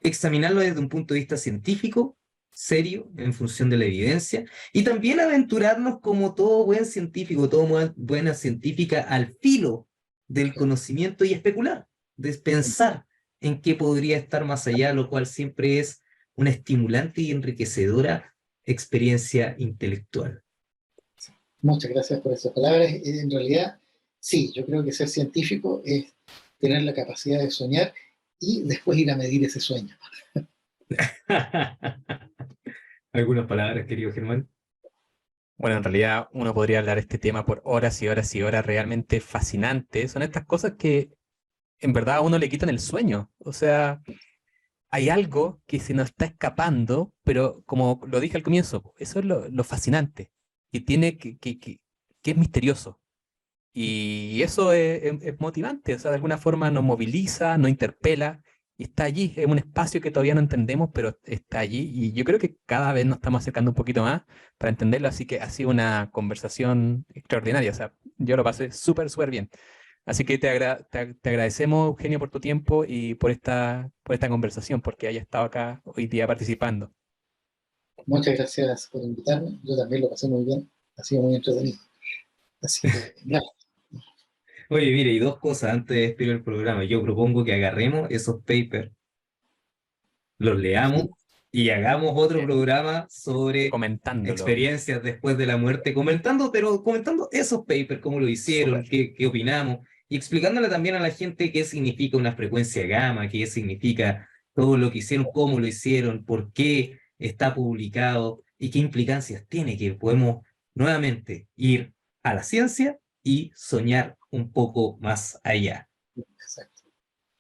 Examinarlo desde un punto de vista científico, serio, en función de la evidencia, y también aventurarnos como todo buen científico, toda buena científica al filo del conocimiento y especular, de pensar en qué podría estar más allá, lo cual siempre es una estimulante y enriquecedora experiencia intelectual. Muchas gracias por esas palabras. En realidad, sí, yo creo que ser científico es tener la capacidad de soñar y después ir a medir ese sueño. ¿Algunas palabras, querido Germán? Bueno, en realidad uno podría hablar de este tema por horas y horas y horas, realmente fascinante. Son estas cosas que en verdad a uno le quitan el sueño. O sea, hay algo que se nos está escapando, pero como lo dije al comienzo, eso es lo fascinante, que tiene que es misterioso. Y eso es motivante, o sea, de alguna forma nos moviliza, nos interpela, y está allí, es un espacio que todavía no entendemos, pero está allí, y yo creo que cada vez nos estamos acercando un poquito más para entenderlo, así que ha sido una conversación extraordinaria, o sea, yo lo pasé súper, súper bien. Así que te agradecemos, Eugenio, por tu tiempo y por esta conversación, porque hayas estado acá hoy día participando. Muchas gracias por invitarme. Yo también lo pasé muy bien. Ha sido muy entretenido. Así que, gracias. Oye, mire, y dos cosas antes de despedir el programa. Yo propongo que agarremos esos papers, los leamos y hagamos otro programa sobre Comentándolo. experiencias después de la muerte, pero comentando esos papers, cómo lo hicieron, qué opinamos, y explicándole también a la gente qué significa una frecuencia gamma, qué significa todo lo que hicieron, cómo lo hicieron, por qué está publicado y qué implicancias tiene, que podemos nuevamente ir a la ciencia y soñar un poco más allá. Exacto.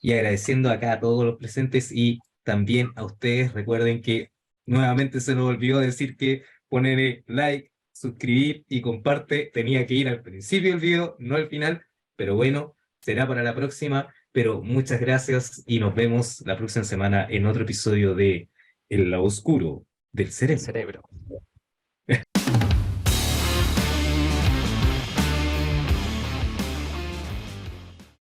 Y agradeciendo acá a todos los presentes y también a ustedes. Recuerden que nuevamente se nos olvidó decir que poner like, suscribir y comparte tenía que ir al principio del video, no al final, pero bueno, será para la próxima. Pero muchas gracias y nos vemos la próxima semana en otro episodio de El lado oscuro del cerebro.